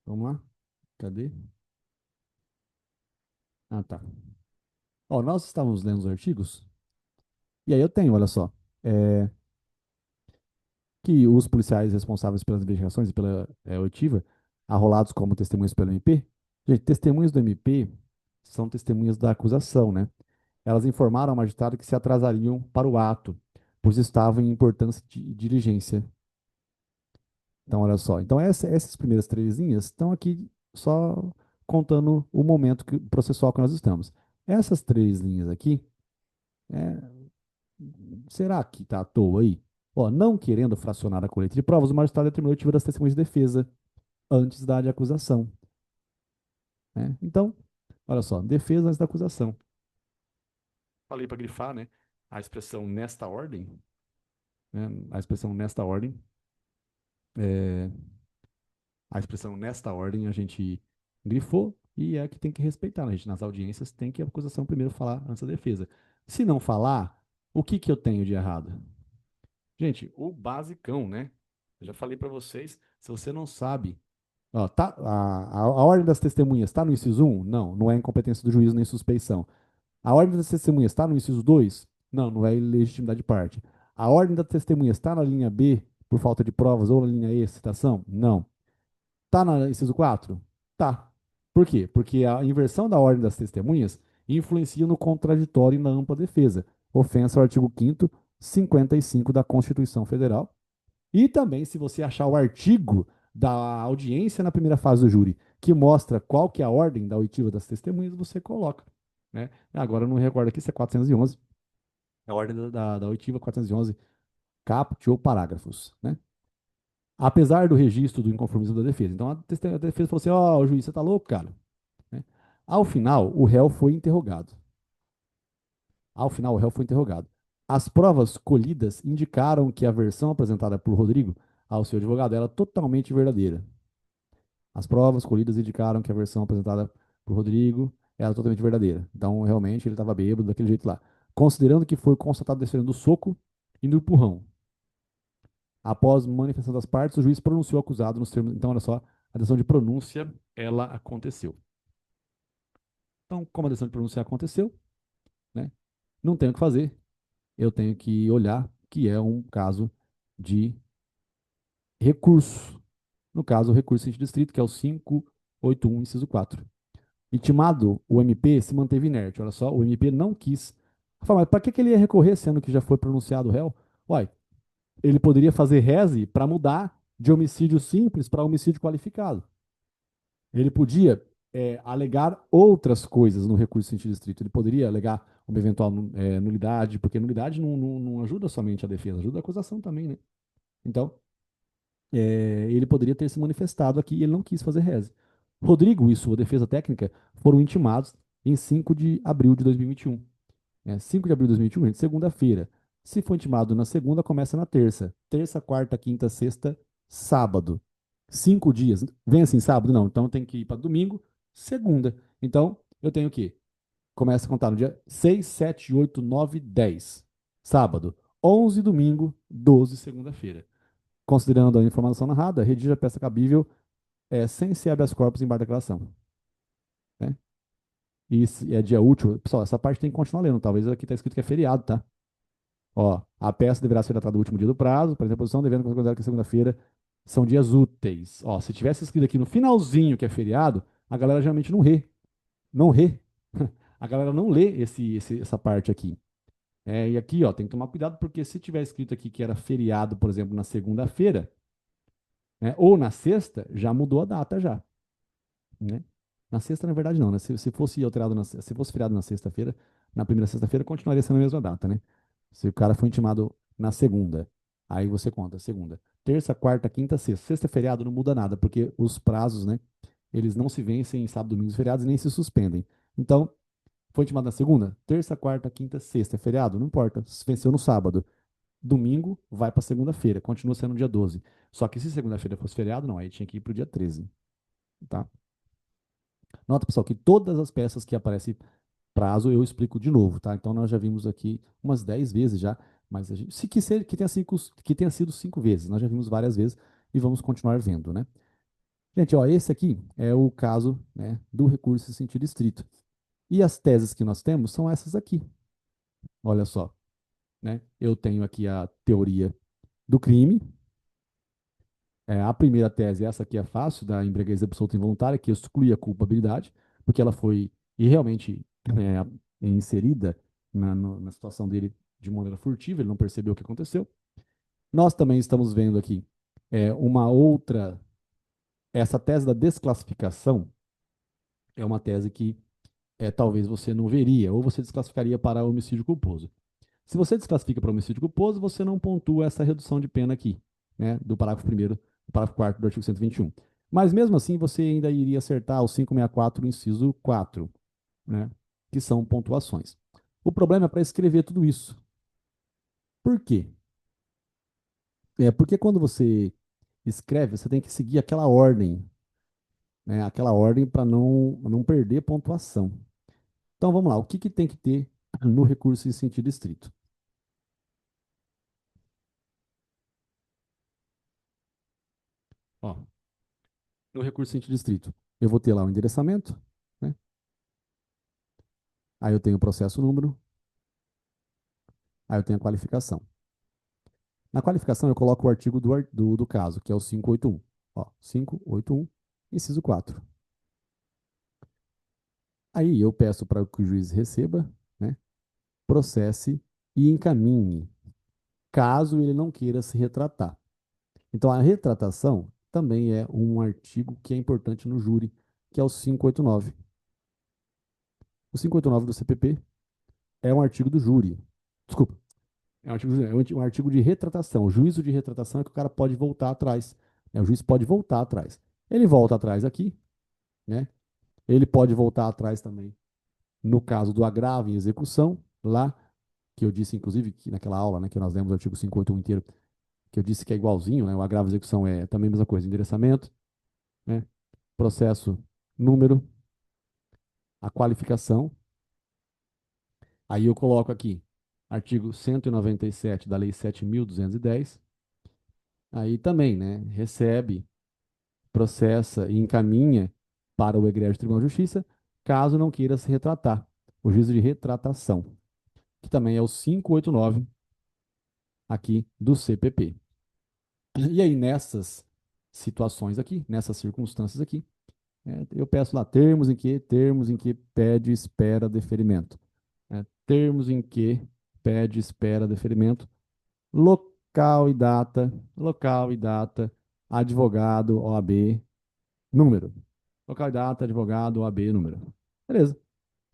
Speaker 1: Vamos lá? Cadê? Ah, tá. Ó, nós estávamos lendo os artigos, e aí eu tenho, olha só, é, que os policiais responsáveis pelas investigações e pela oitiva, arrolados como testemunhas pelo MP, gente, testemunhas do MP são testemunhas da acusação, né? Elas informaram ao magistrado que se atrasariam para o ato, pois estavam em importância de diligência. Então, olha só. Então, essas primeiras três linhas estão aqui só contando o momento processual que nós estamos. Essas três linhas aqui, é, será que está à toa aí? Ó, não querendo fracionar a colheita de provas, o magistrado determinou a oitiva das testemunhas de defesa antes da de acusação. Né? Então, olha só, defesa antes da acusação. Falei para grifar, né? A expressão nesta ordem, né? A expressão nesta ordem, é, a expressão nesta ordem a gente grifou e é que tem que respeitar, né? A gente, nas audiências tem que a acusação primeiro falar antes da defesa. Se não falar, o que que eu tenho de errado? Gente, o basicão, né? Eu já falei para vocês, se você não sabe, ó, a ordem das testemunhas está no inciso um? Não, não é incompetência do juízo nem suspeição. A ordem das testemunhas está no inciso 2? Não, não é ilegitimidade de parte. A ordem das testemunhas está na linha B, por falta de provas, ou na linha E, citação? Não. Está no inciso 4? Tá. Por quê? Porque a inversão da ordem das testemunhas influencia no contraditório e na ampla defesa, ofensa ao artigo 5º, 55 da Constituição Federal. E também, se você achar o artigo da audiência na primeira fase do júri, que mostra qual que é a ordem da oitiva das testemunhas, você coloca. Né? Agora eu não recordo aqui se é 411, a ordem da oitiva 411, caput ou parágrafos. Né? Apesar do registro do inconformismo da defesa. Então a defesa falou assim: ó, oh, juiz, você tá louco, cara? Né? Ao final, o réu foi interrogado. Ao final, o réu foi interrogado. As provas colhidas indicaram que a versão apresentada por Rodrigo ao seu advogado era totalmente verdadeira. As provas colhidas indicaram que a versão apresentada por Rodrigo era totalmente verdadeira. Então, realmente, ele estava bêbado daquele jeito lá. Considerando que foi constatado desferindo do soco e do empurrão. Após manifestação das partes, o juiz pronunciou o acusado nos termos. Então, olha só, a decisão de pronúncia, ela aconteceu. Então, como a decisão de pronúncia aconteceu, né, não tenho o que fazer. Eu tenho que olhar que é um caso de recurso. No caso, o recurso de distrito, que é o 581, inciso 4. Intimado, o MP se manteve inerte. Olha só, o MP não quis. Fala, mas para que ele ia recorrer, sendo que já foi pronunciado o réu? Uai, ele poderia fazer reze para mudar de homicídio simples para homicídio qualificado. Ele podia alegar outras coisas no recurso sentido estrito. Ele poderia alegar uma eventual nulidade, porque nulidade não ajuda somente a defesa, ajuda a acusação também, né? Então, ele poderia ter se manifestado aqui e ele não quis fazer reze. Rodrigo e sua defesa técnica foram intimados em 5 de abril de 2021. 5 de abril de 2021, gente, segunda-feira. Se for intimado na segunda, começa na terça. Terça, quarta, quinta, sexta, sábado. 5 dias. Vem assim, sábado? Não. Então tem que ir para domingo, segunda. Então, eu tenho que começa a contar no dia 6, 7, 8, 9, 10. Sábado. 11, domingo, 12, segunda-feira. Considerando a informação narrada, redija a peça cabível sem ser habeas corpus embaixo da declaração. Né? E é dia útil. Pessoal, essa parte tem que continuar lendo. Talvez aqui está escrito que é feriado, tá? Ó, a peça deverá ser datada no último dia do prazo, para reposição, devendo considerar que segunda-feira são dias úteis. Ó, se tivesse escrito aqui no finalzinho que é feriado, a galera geralmente não rê. Não rê. A galera não lê essa parte aqui. E aqui, ó, tem que tomar cuidado, porque se tiver escrito aqui que era feriado, por exemplo, na segunda-feira, né, ou na sexta, já mudou a data já. Né? Na sexta, na verdade, não, né? Se fosse alterado se fosse feriado na sexta-feira, na primeira sexta-feira, continuaria sendo a mesma data, né? Se o cara foi intimado na segunda, aí você conta, segunda. Terça, quarta, quinta, sexta. Sexta é feriado, não muda nada, porque os prazos, né? Eles não se vencem em sábado, domingos, feriados, nem se suspendem. Então, foi intimado na segunda, terça, quarta, quinta, sexta. É feriado? Não importa. Se venceu no sábado. Domingo, vai para segunda-feira. Continua sendo dia 12. Só que se segunda-feira fosse feriado, não. Aí tinha que ir para o dia 13. Tá? Nota, pessoal, que todas as peças que aparecem prazo eu explico de novo, tá? Então nós já vimos aqui umas 10 vezes já, mas a gente, se que, que, tenha que tenha sido 5 vezes, nós já vimos várias vezes e vamos continuar vendo, né? Gente, ó, esse aqui é o caso, né, do recurso em sentido estrito. E as teses que nós temos são essas aqui. Olha só, né? Eu tenho aqui a teoria do crime. A primeira tese, essa aqui é fácil, da embriaguez absoluta involuntária, que exclui a culpabilidade, porque ela foi e realmente inserida na situação dele de maneira furtiva, ele não percebeu o que aconteceu. Nós também estamos vendo aqui uma outra. Essa tese da desclassificação é uma tese que talvez você não veria, ou você desclassificaria para homicídio culposo. Se você desclassifica para homicídio culposo, você não pontua essa redução de pena aqui, né, do parágrafo 1º, do parágrafo 4º do artigo 121. Mas mesmo assim, você ainda iria acertar o 564, inciso 4, né, que são pontuações. O problema é para escrever tudo isso. Por quê? Porque quando você escreve, você tem que seguir aquela ordem, né, aquela ordem para não perder pontuação. Então vamos lá, o que, que tem que ter no recurso em sentido estrito? Ó, no recurso em sentido estrito, eu vou ter lá o endereçamento, né? Aí eu tenho o processo número, aí eu tenho a qualificação. Na qualificação eu coloco o artigo do caso, que é o 581. Ó, 581, inciso 4. Aí eu peço para que o juiz receba, né, processe e encaminhe, caso ele não queira se retratar. Então a retratação também é um artigo que é importante no júri, que é o 589. O 589 do CPP é um artigo do júri. Desculpa, é um artigo de retratação. O juízo de retratação é que o cara pode voltar atrás. Né? O juiz pode voltar atrás. Ele volta atrás aqui, né? Ele pode voltar atrás também no caso do agravo em execução, lá, que eu disse, inclusive, que naquela aula, né, que nós lemos o artigo 581 inteiro, que eu disse que é igualzinho, né? O agravo em execução é também a mesma coisa, endereçamento, né? Processo número, a qualificação. Aí eu coloco aqui, artigo 197 da Lei 7.210. Aí também, né? Recebe, processa e encaminha para o egrégio Tribunal de Justiça, caso não queira se retratar. O juízo de retratação, que também é o 589 aqui do CPP. E aí, nessas situações aqui, nessas circunstâncias aqui, eu peço lá termos em que pede espera deferimento. Termos em que pede espera deferimento, local e data, advogado, OAB, número. Local e data, advogado, OAB, número. Beleza.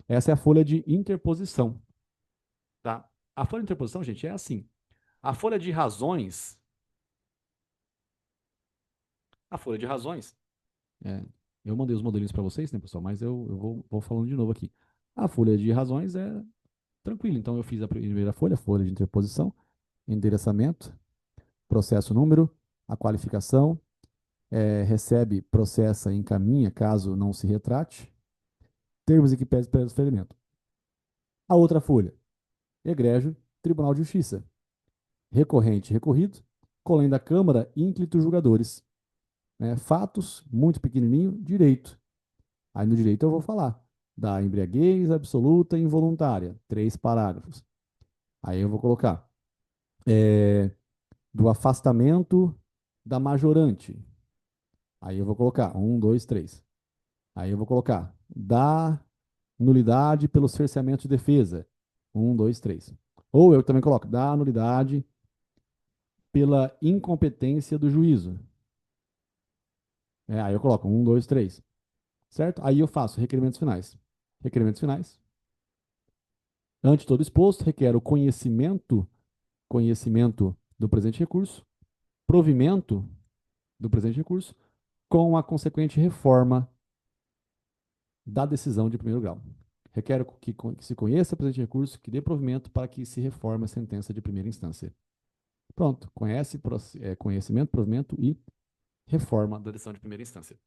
Speaker 1: Essa é a folha de interposição, tá? A folha de interposição, gente, é assim. A folha de razões, a folha de razões, é, eu mandei os modelinhos para vocês, né, pessoal? Mas eu vou falando de novo aqui. A folha de razões é tranquilo. Então, eu fiz a primeira folha, folha de interposição, endereçamento, processo número, a qualificação, recebe, processa, encaminha, caso não se retrate, termos e que pede para experimento. A outra folha, egrégio, Tribunal de Justiça, recorrente, recorrido, colém da Câmara, ínclito julgadores. Né? Fatos, muito pequenininho, direito. Aí no direito eu vou falar da embriaguez absoluta e involuntária, 3 parágrafos. Aí eu vou colocar do afastamento da majorante. Aí eu vou colocar 1, 2, 3. Aí eu vou colocar da nulidade pelo cerceamento de defesa. 1, 2, 3. Ou eu também coloco da nulidade pela incompetência do juízo. Aí eu coloco 1, 2, 3. Certo? Aí eu faço requerimentos finais. Requerimentos finais. Ante todo exposto, requer o conhecimento do presente recurso, provimento do presente recurso, com a consequente reforma da decisão de primeiro grau. Requer que se conheça o presente recurso, que dê provimento para que se reforme a sentença de primeira instância. Pronto, conhecimento, provimento e reforma da decisão de primeira instância.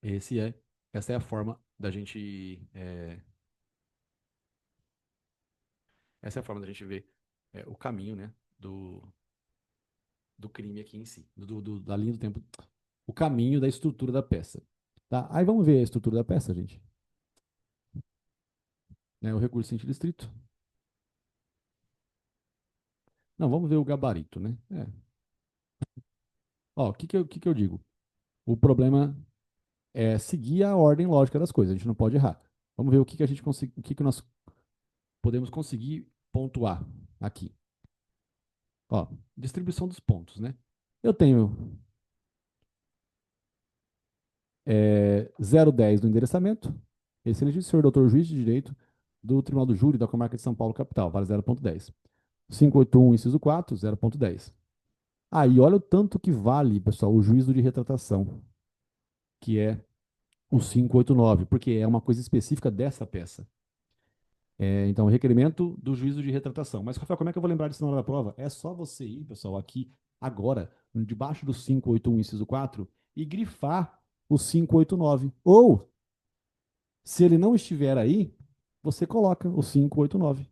Speaker 1: Esse é, essa é a forma da gente, essa é a forma da gente ver o caminho, né, do crime aqui em si, da linha do tempo, o caminho da estrutura da peça. Tá? Aí vamos ver a estrutura da peça, gente. Né, o recurso sentido estrito. Não, vamos ver o gabarito, né? Ó, o que que eu digo? O problema é seguir a ordem lógica das coisas, a gente não pode errar. Vamos ver o que que a gente consegue, o que que nós podemos conseguir pontuar aqui. Ó, distribuição dos pontos, né? Eu tenho 010 do endereçamento, excelente senhor doutor juiz de direito do Tribunal do Júri da Comarca de São Paulo, capital, vale 0,10. 581, inciso 4, 0,10. Aí, olha o tanto que vale, pessoal, o juízo de retratação, que é o 589, porque é uma coisa específica dessa peça. Então, requerimento do juízo de retratação. Mas, Rafael, como é que eu vou lembrar disso na hora da prova? É só você ir, pessoal, aqui, agora, debaixo do 581, inciso 4, e grifar o 589. Ou, se ele não estiver aí, você coloca o 589.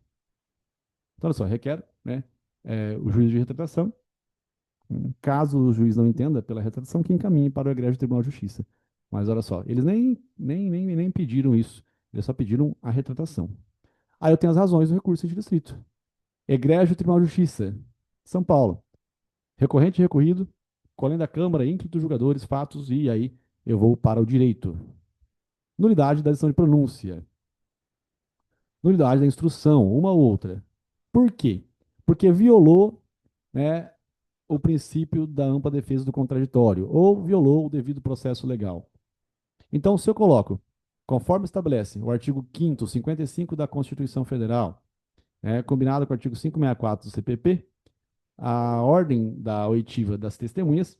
Speaker 1: Então, olha só, requer, né, o juízo de retratação. Caso o juiz não entenda pela retratação, que encaminhe para o egrégio Tribunal de Justiça. Mas olha só, eles nem pediram isso, eles só pediram a retratação. Aí eu tenho as razões do recurso de distrito. Egrégio Tribunal de Justiça, São Paulo. Recorrente e recorrido, colhem da Câmara, ínclito julgadores, fatos, e aí eu vou para o direito. Nulidade da decisão de pronúncia. Nulidade da instrução, uma ou outra. Por quê? Porque violou, né, o princípio da ampla defesa do contraditório, ou violou o devido processo legal. Então, se eu coloco, conforme estabelece o artigo 5º, 55 da Constituição Federal, combinado com o artigo 564 do CPP, a ordem da oitiva das testemunhas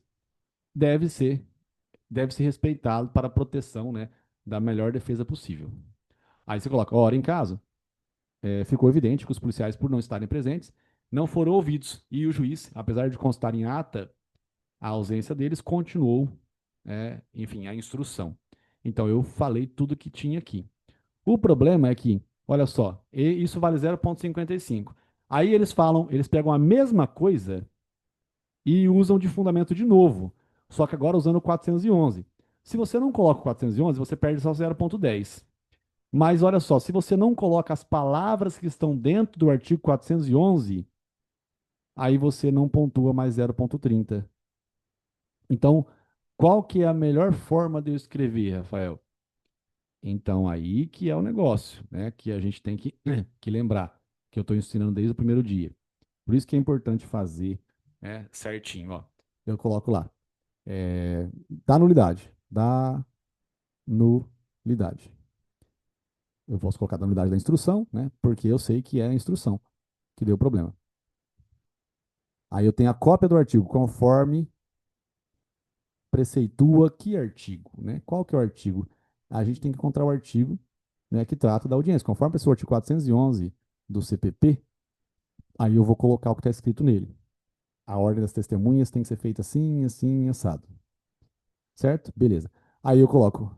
Speaker 1: deve ser deve ser respeitado para a proteção, né, da melhor defesa possível. Aí você coloca, ora, em caso, ficou evidente que os policiais, por não estarem presentes, não foram ouvidos e o juiz, apesar de constar em ata a ausência deles, continuou, enfim, a instrução. Então, eu falei tudo que tinha aqui. O problema é que, olha só, isso vale 0,55. Aí eles pegam a mesma coisa e usam de fundamento de novo, só que agora usando o 411. Se você não coloca o 411, você perde só 0,10. Mas olha só, se você não coloca as palavras que estão dentro do artigo 411, aí você não pontua mais 0,30. Então, qual que é a melhor forma de eu escrever, Rafael? Então, aí que é o negócio, né? Que a gente tem que lembrar, que eu estou ensinando desde o primeiro dia. Por isso que é importante fazer, certinho, ó. Eu coloco lá, da nulidade, da nulidade. Eu posso colocar da nulidade da instrução, né? Porque eu sei que é a instrução que deu problema. Aí eu tenho a cópia do artigo, conforme preceitua que artigo, né? Qual que é o artigo? A gente tem que encontrar o artigo né, que trata da audiência. Conforme esse artigo 411 do CPP, aí eu vou colocar o que está escrito nele. A ordem das testemunhas tem que ser feita assim, assim, assado. Certo? Beleza. Aí eu coloco,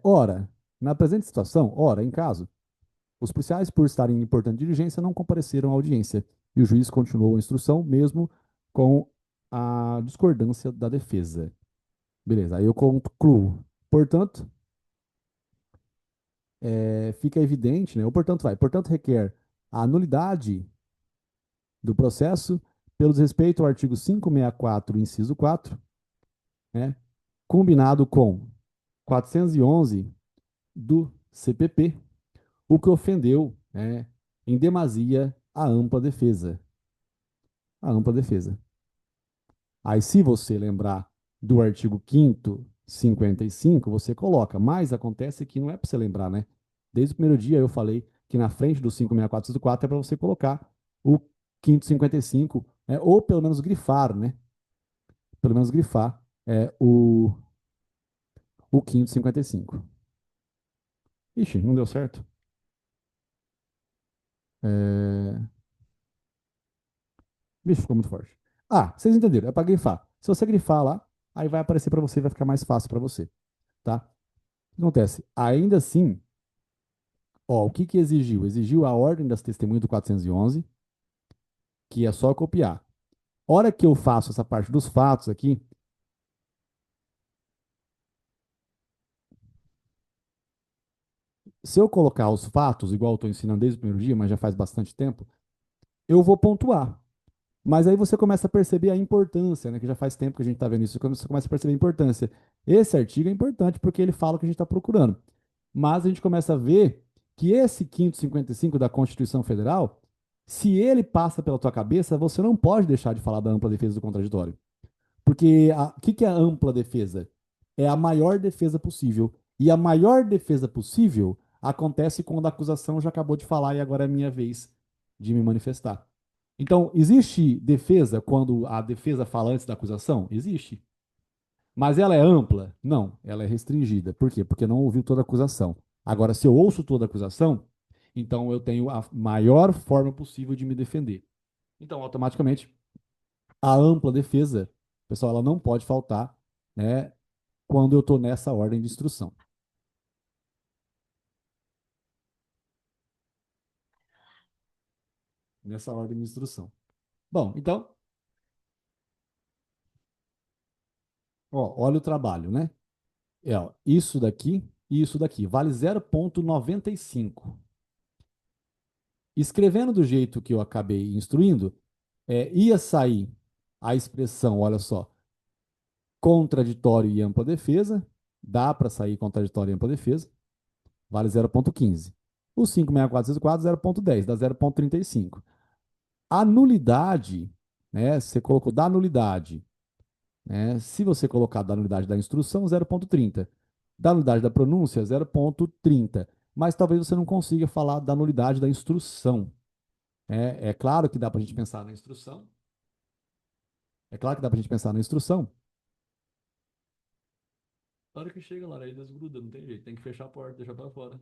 Speaker 1: ora, na presente situação, ora, em caso, os policiais, por estarem em importante diligência, não compareceram à audiência e o juiz continuou a instrução, mesmo com a discordância da defesa. Beleza, aí eu concluo. Portanto, fica evidente, né? Ou portanto vai, portanto requer a nulidade do processo pelo desrespeito ao artigo 564, inciso 4, né? Combinado com 411 do CPP, o que ofendeu, né, em demasia a ampla defesa. A ampla defesa. Aí, se você lembrar do artigo 5º 55, você coloca, mas acontece que não é para você lembrar, né? Desde o primeiro dia eu falei que na frente do 564 é para você colocar o 5º 55, ou pelo menos grifar, né? Pelo menos grifar o 5º 55. Ixi, não deu certo? É... Bicho, ficou muito forte. Ah, vocês entenderam, é para grifar. Se você grifar lá, aí vai aparecer para você, vai ficar mais fácil para você, tá? O que acontece? Ainda assim, ó, o que que exigiu? Exigiu a ordem das testemunhas do 411, que é só copiar. Hora que eu faço essa parte dos fatos aqui, se eu colocar os fatos, igual eu estou ensinando desde o primeiro dia, mas já faz bastante tempo, eu vou pontuar. Mas aí você começa a perceber a importância, né? Que já faz tempo que a gente está vendo isso, você começa a perceber a importância. Esse artigo é importante porque ele fala o que a gente está procurando. Mas a gente começa a ver que esse 555 da Constituição Federal, se ele passa pela tua cabeça, você não pode deixar de falar da ampla defesa do contraditório. Porque o que, que é a ampla defesa? É a maior defesa possível. E a maior defesa possível acontece quando a acusação já acabou de falar e agora é minha vez de me manifestar. Então, existe defesa quando a defesa fala antes da acusação? Existe. Mas ela é ampla? Não, ela é restringida. Por quê? Porque não ouviu toda a acusação. Agora, se eu ouço toda a acusação, então eu tenho a maior forma possível de me defender. Então, automaticamente, a ampla defesa, pessoal, ela não pode faltar, né, quando eu estou nessa ordem de instrução. Nessa ordem de instrução. Bom, então, ó, olha o trabalho, né? Ó, isso daqui e isso daqui. Vale 0,95. Escrevendo do jeito que eu acabei instruindo, ia sair a expressão, olha só, contraditório e ampla defesa. Dá para sair contraditório e ampla defesa. Vale 0,15. O 564 0,10, dá 0,35. A nulidade, né? Você colocou da nulidade, né? Se você colocar da nulidade da instrução, 0,30. Da nulidade da pronúncia, 0,30. Mas talvez você não consiga falar da nulidade da instrução. É claro que dá para a gente pensar na instrução. É claro que dá para a gente pensar na instrução. Na hora que chega lá, aí desgruda, não tem jeito. Tem que fechar a porta, deixar para fora.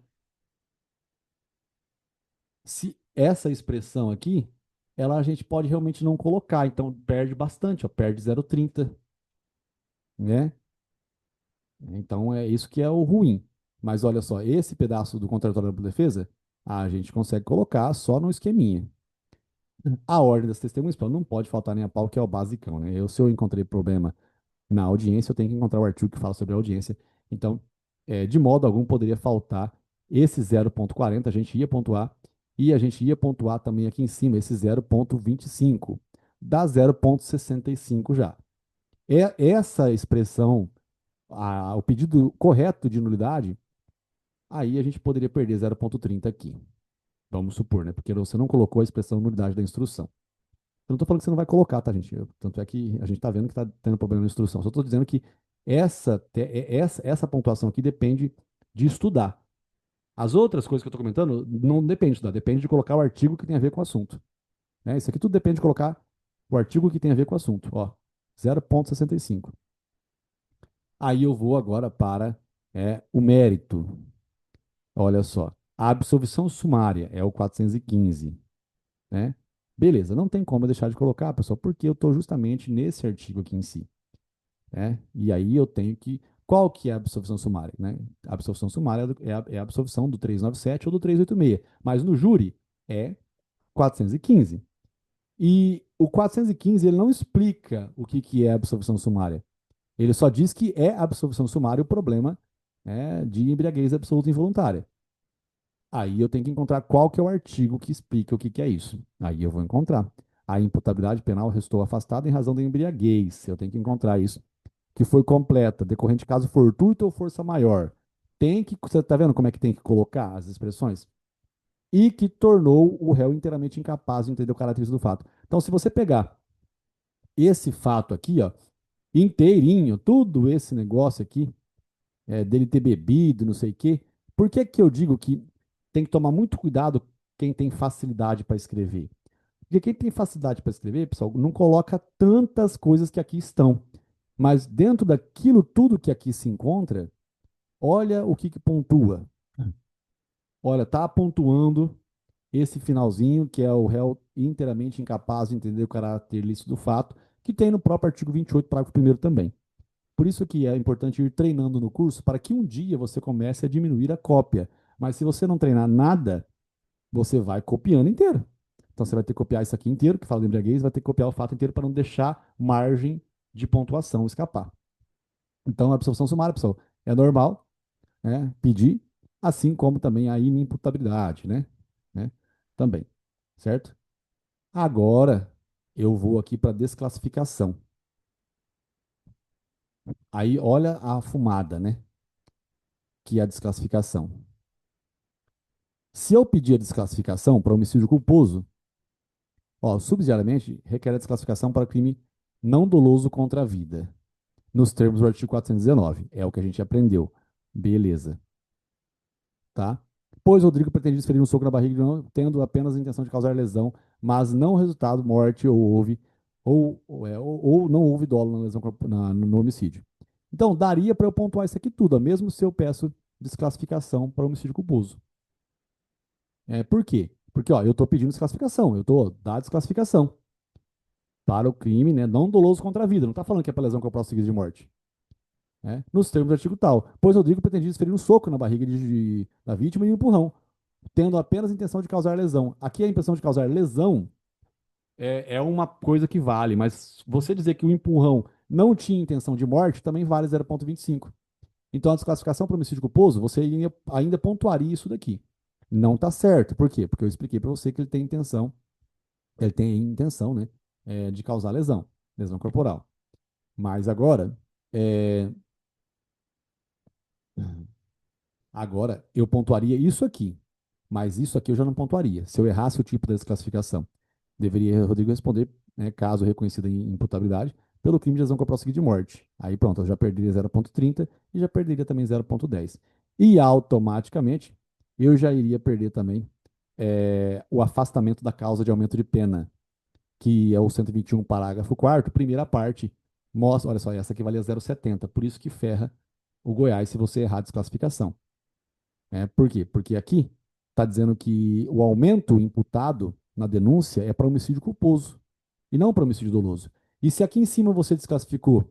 Speaker 1: Se essa expressão aqui, ela a gente pode realmente não colocar, então perde bastante, ó, perde 0,30, né? Então é isso que é o ruim. Mas olha só, esse pedaço do contraditório da defesa, a gente consegue colocar só no esqueminha. A ordem das testemunhas, não pode faltar nem a pau, que é o basicão, né? Se eu encontrei problema na audiência, eu tenho que encontrar o artigo que fala sobre a audiência. Então, de modo algum, poderia faltar esse 0,40, a gente ia pontuar, e a gente ia pontuar também aqui em cima, esse 0,25, dá 0,65 já. Essa expressão, o pedido correto de nulidade, aí a gente poderia perder 0,30 aqui. Vamos supor, né? Porque você não colocou a expressão nulidade da instrução. Eu não estou falando que você não vai colocar, tá, gente? Tanto é que a gente está vendo que está tendo problema na instrução. Só estou dizendo que essa pontuação aqui depende de estudar. As outras coisas que eu estou comentando não depende de estudar, depende de colocar o artigo que tem a ver com o assunto. Né? Isso aqui tudo depende de colocar o artigo que tem a ver com o assunto. Ó, 0,65. Aí eu vou agora para o mérito. Olha só. A absolvição sumária é o 415, né? Beleza, não tem como eu deixar de colocar, pessoal, porque eu estou justamente nesse artigo aqui em si, né? E aí eu tenho que. Qual que é a absolvição sumária, né? A absolvição sumária é a absolvição do 397 ou do 386, mas no júri é 415. E o 415 ele não explica o que, que é a absolvição sumária. Ele só diz que é a absolvição sumária o problema, né, de embriaguez absoluta involuntária. Aí eu tenho que encontrar qual que é o artigo que explica o que, que é isso. Aí eu vou encontrar. A imputabilidade penal restou afastada em razão da embriaguez. Eu tenho que encontrar isso. Que foi completa, decorrente de caso fortuito ou força maior. Tem que, você está vendo como é que tem que colocar as expressões? E que tornou o réu inteiramente incapaz de entender o caráter do fato. Então, se você pegar esse fato aqui, ó, inteirinho, tudo esse negócio aqui, dele ter bebido, não sei o quê, por que que eu digo que tem que tomar muito cuidado quem tem facilidade para escrever? Porque quem tem facilidade para escrever, pessoal, não coloca tantas coisas que aqui estão. Mas dentro daquilo tudo que aqui se encontra, olha o que, que pontua. Olha, tá pontuando esse finalzinho, que é o réu inteiramente incapaz de entender o caráter ilícito do fato, que tem no próprio artigo 28, parágrafo 1º também. Por isso que é importante ir treinando no curso para que um dia você comece a diminuir a cópia. Mas se você não treinar nada, você vai copiando inteiro. Então você vai ter que copiar isso aqui inteiro, que fala de embriaguez, vai ter que copiar o fato inteiro para não deixar margem de pontuação escapar. Então a absorção sumária, pessoal, é normal, né, pedir, assim como também a inimputabilidade, né, também, certo? Agora eu vou aqui para desclassificação. Aí olha a fumada, né, que é a desclassificação. Se eu pedir a desclassificação para homicídio culposo, ó, subsidiariamente requer a desclassificação para crime não doloso contra a vida, nos termos do artigo 419. É o que a gente aprendeu. Beleza, tá? Pois Rodrigo pretendia desferir um soco na barriga, não, tendo apenas a intenção de causar lesão, mas não resultado morte ou não houve dolo na lesão no homicídio. Então, daria para eu pontuar isso aqui tudo, mesmo se eu peço desclassificação para homicídio culposo. Por quê? Porque ó, eu estou pedindo desclassificação, eu estou dando desclassificação para o crime, né, não doloso contra a vida. Não está falando que é para lesão corporal seguida de morte. Né? Nos termos do artigo tal. Pois Rodrigo pretendia desferir um soco na barriga da vítima e um empurrão, tendo apenas a intenção de causar lesão. Aqui a intenção de causar lesão é uma coisa que vale, mas você dizer que o empurrão não tinha intenção de morte também vale 0,25. Então a desclassificação para homicídio culposo, você ainda pontuaria isso daqui. Não está certo. Por quê? Porque eu expliquei para você que ele tem intenção, né, de causar lesão, lesão corporal. Mas é, agora eu pontuaria isso aqui, mas isso aqui eu já não pontuaria. Se eu errasse o tipo da desclassificação, deveria Rodrigo responder, né, caso reconhecida em imputabilidade, pelo crime de lesão corporal seguida de morte. Aí pronto, eu já perderia 0,30 e já perderia também 0,10. E automaticamente eu já iria perder também o afastamento da causa de aumento de pena, que é o 121, parágrafo 4º, primeira parte, mostra, olha só, essa aqui valia 0,70, por isso que ferra o Goiás se você errar a desclassificação. Por quê? Porque aqui está dizendo que o aumento imputado na denúncia é para homicídio culposo e não para homicídio doloso. E se aqui em cima você desclassificou,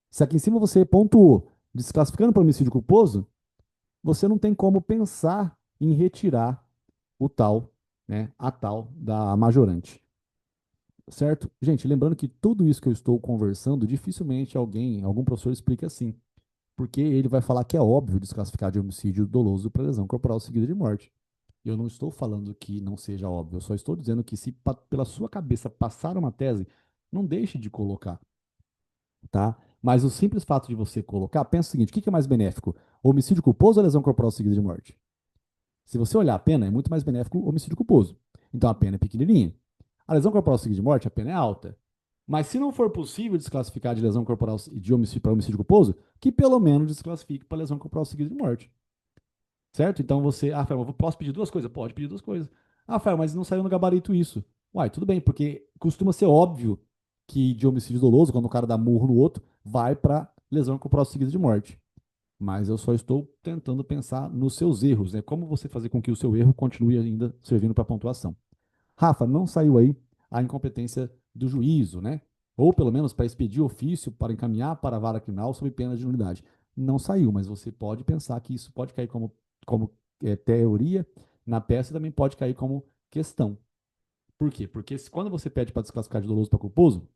Speaker 1: se aqui em cima você pontuou desclassificando para homicídio culposo, você não tem como pensar em retirar o tal, né, a tal da majorante. Certo? Gente, lembrando que tudo isso que eu estou conversando, dificilmente algum professor explica assim, porque ele vai falar que é óbvio desclassificar de homicídio doloso para lesão corporal seguida de morte. Eu não estou falando que não seja óbvio, eu só estou dizendo que se pela sua cabeça passar uma tese, não deixe de colocar, tá? Mas o simples fato de você colocar, pensa o seguinte, o que é mais benéfico? Homicídio culposo ou lesão corporal seguida de morte? Se você olhar a pena, é muito mais benéfico o homicídio culposo. Então a pena é pequenininha. A lesão corporal seguida de morte, a pena é alta. Mas se não for possível desclassificar de lesão corporal de homicídio para homicídio culposo, que pelo menos desclassifique para lesão corporal seguida de morte. Certo? Então você, Rafael, eu posso pedir duas coisas? Pode pedir duas coisas. Rafael, mas não saiu no gabarito isso. Uai, tudo bem, porque costuma ser óbvio que de homicídio doloso, quando o cara dá murro no outro, vai para lesão corporal seguida de morte. mas eu só estou tentando pensar nos seus erros, né? Como você fazer com que o seu erro continue ainda servindo para pontuação. Rafa, não saiu aí a incompetência do juízo, né? Ou pelo menos para expedir ofício para encaminhar para a vara criminal sob pena de nulidade. Não saiu, mas você pode pensar que isso pode cair como teoria na peça e também pode cair como questão. Por quê? Porque quando você pede para desclassificar de doloso para culposo,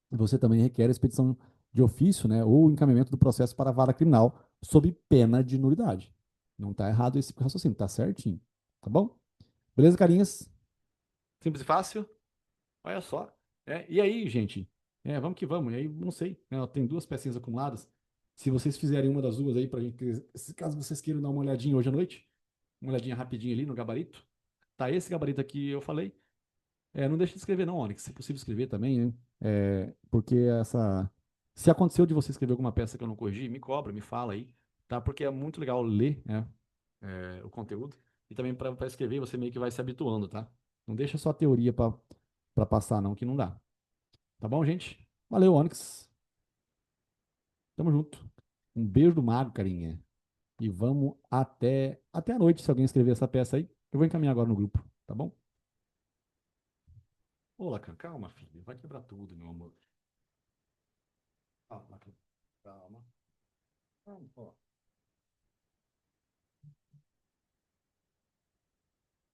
Speaker 1: você também requer a expedição de ofício, né, ou encaminhamento do processo para a vara criminal sob pena de nulidade. Não está errado esse raciocínio, está certinho. Tá bom? Beleza, carinhas? Simples e fácil? Olha só. E aí, gente? Vamos que vamos. E aí, não sei, né, tem duas pecinhas acumuladas. Se vocês fizerem uma das duas aí, pra gente, caso vocês queiram dar uma olhadinha hoje à noite, uma olhadinha rapidinho ali no gabarito. Tá esse gabarito aqui eu falei. Não deixe de escrever não, Onyx. Se possível escrever também, né? Porque essa... Se aconteceu de você escrever alguma peça que eu não corrigi, me cobra, me fala aí, tá? Porque é muito legal ler, né, o conteúdo. E também para escrever você meio que vai se habituando, tá? Não deixa só a teoria para passar não, que não dá. Tá bom, gente? Valeu, Onyx. Tamo junto. Um beijo do mago, carinha. E vamos até a noite, se alguém escrever essa peça aí. Eu vou encaminhar agora no grupo, tá bom? Ô, Lacan, calma, filho. Vai quebrar tudo, meu amor. Calma, Lacan. Calma. Calma, ó.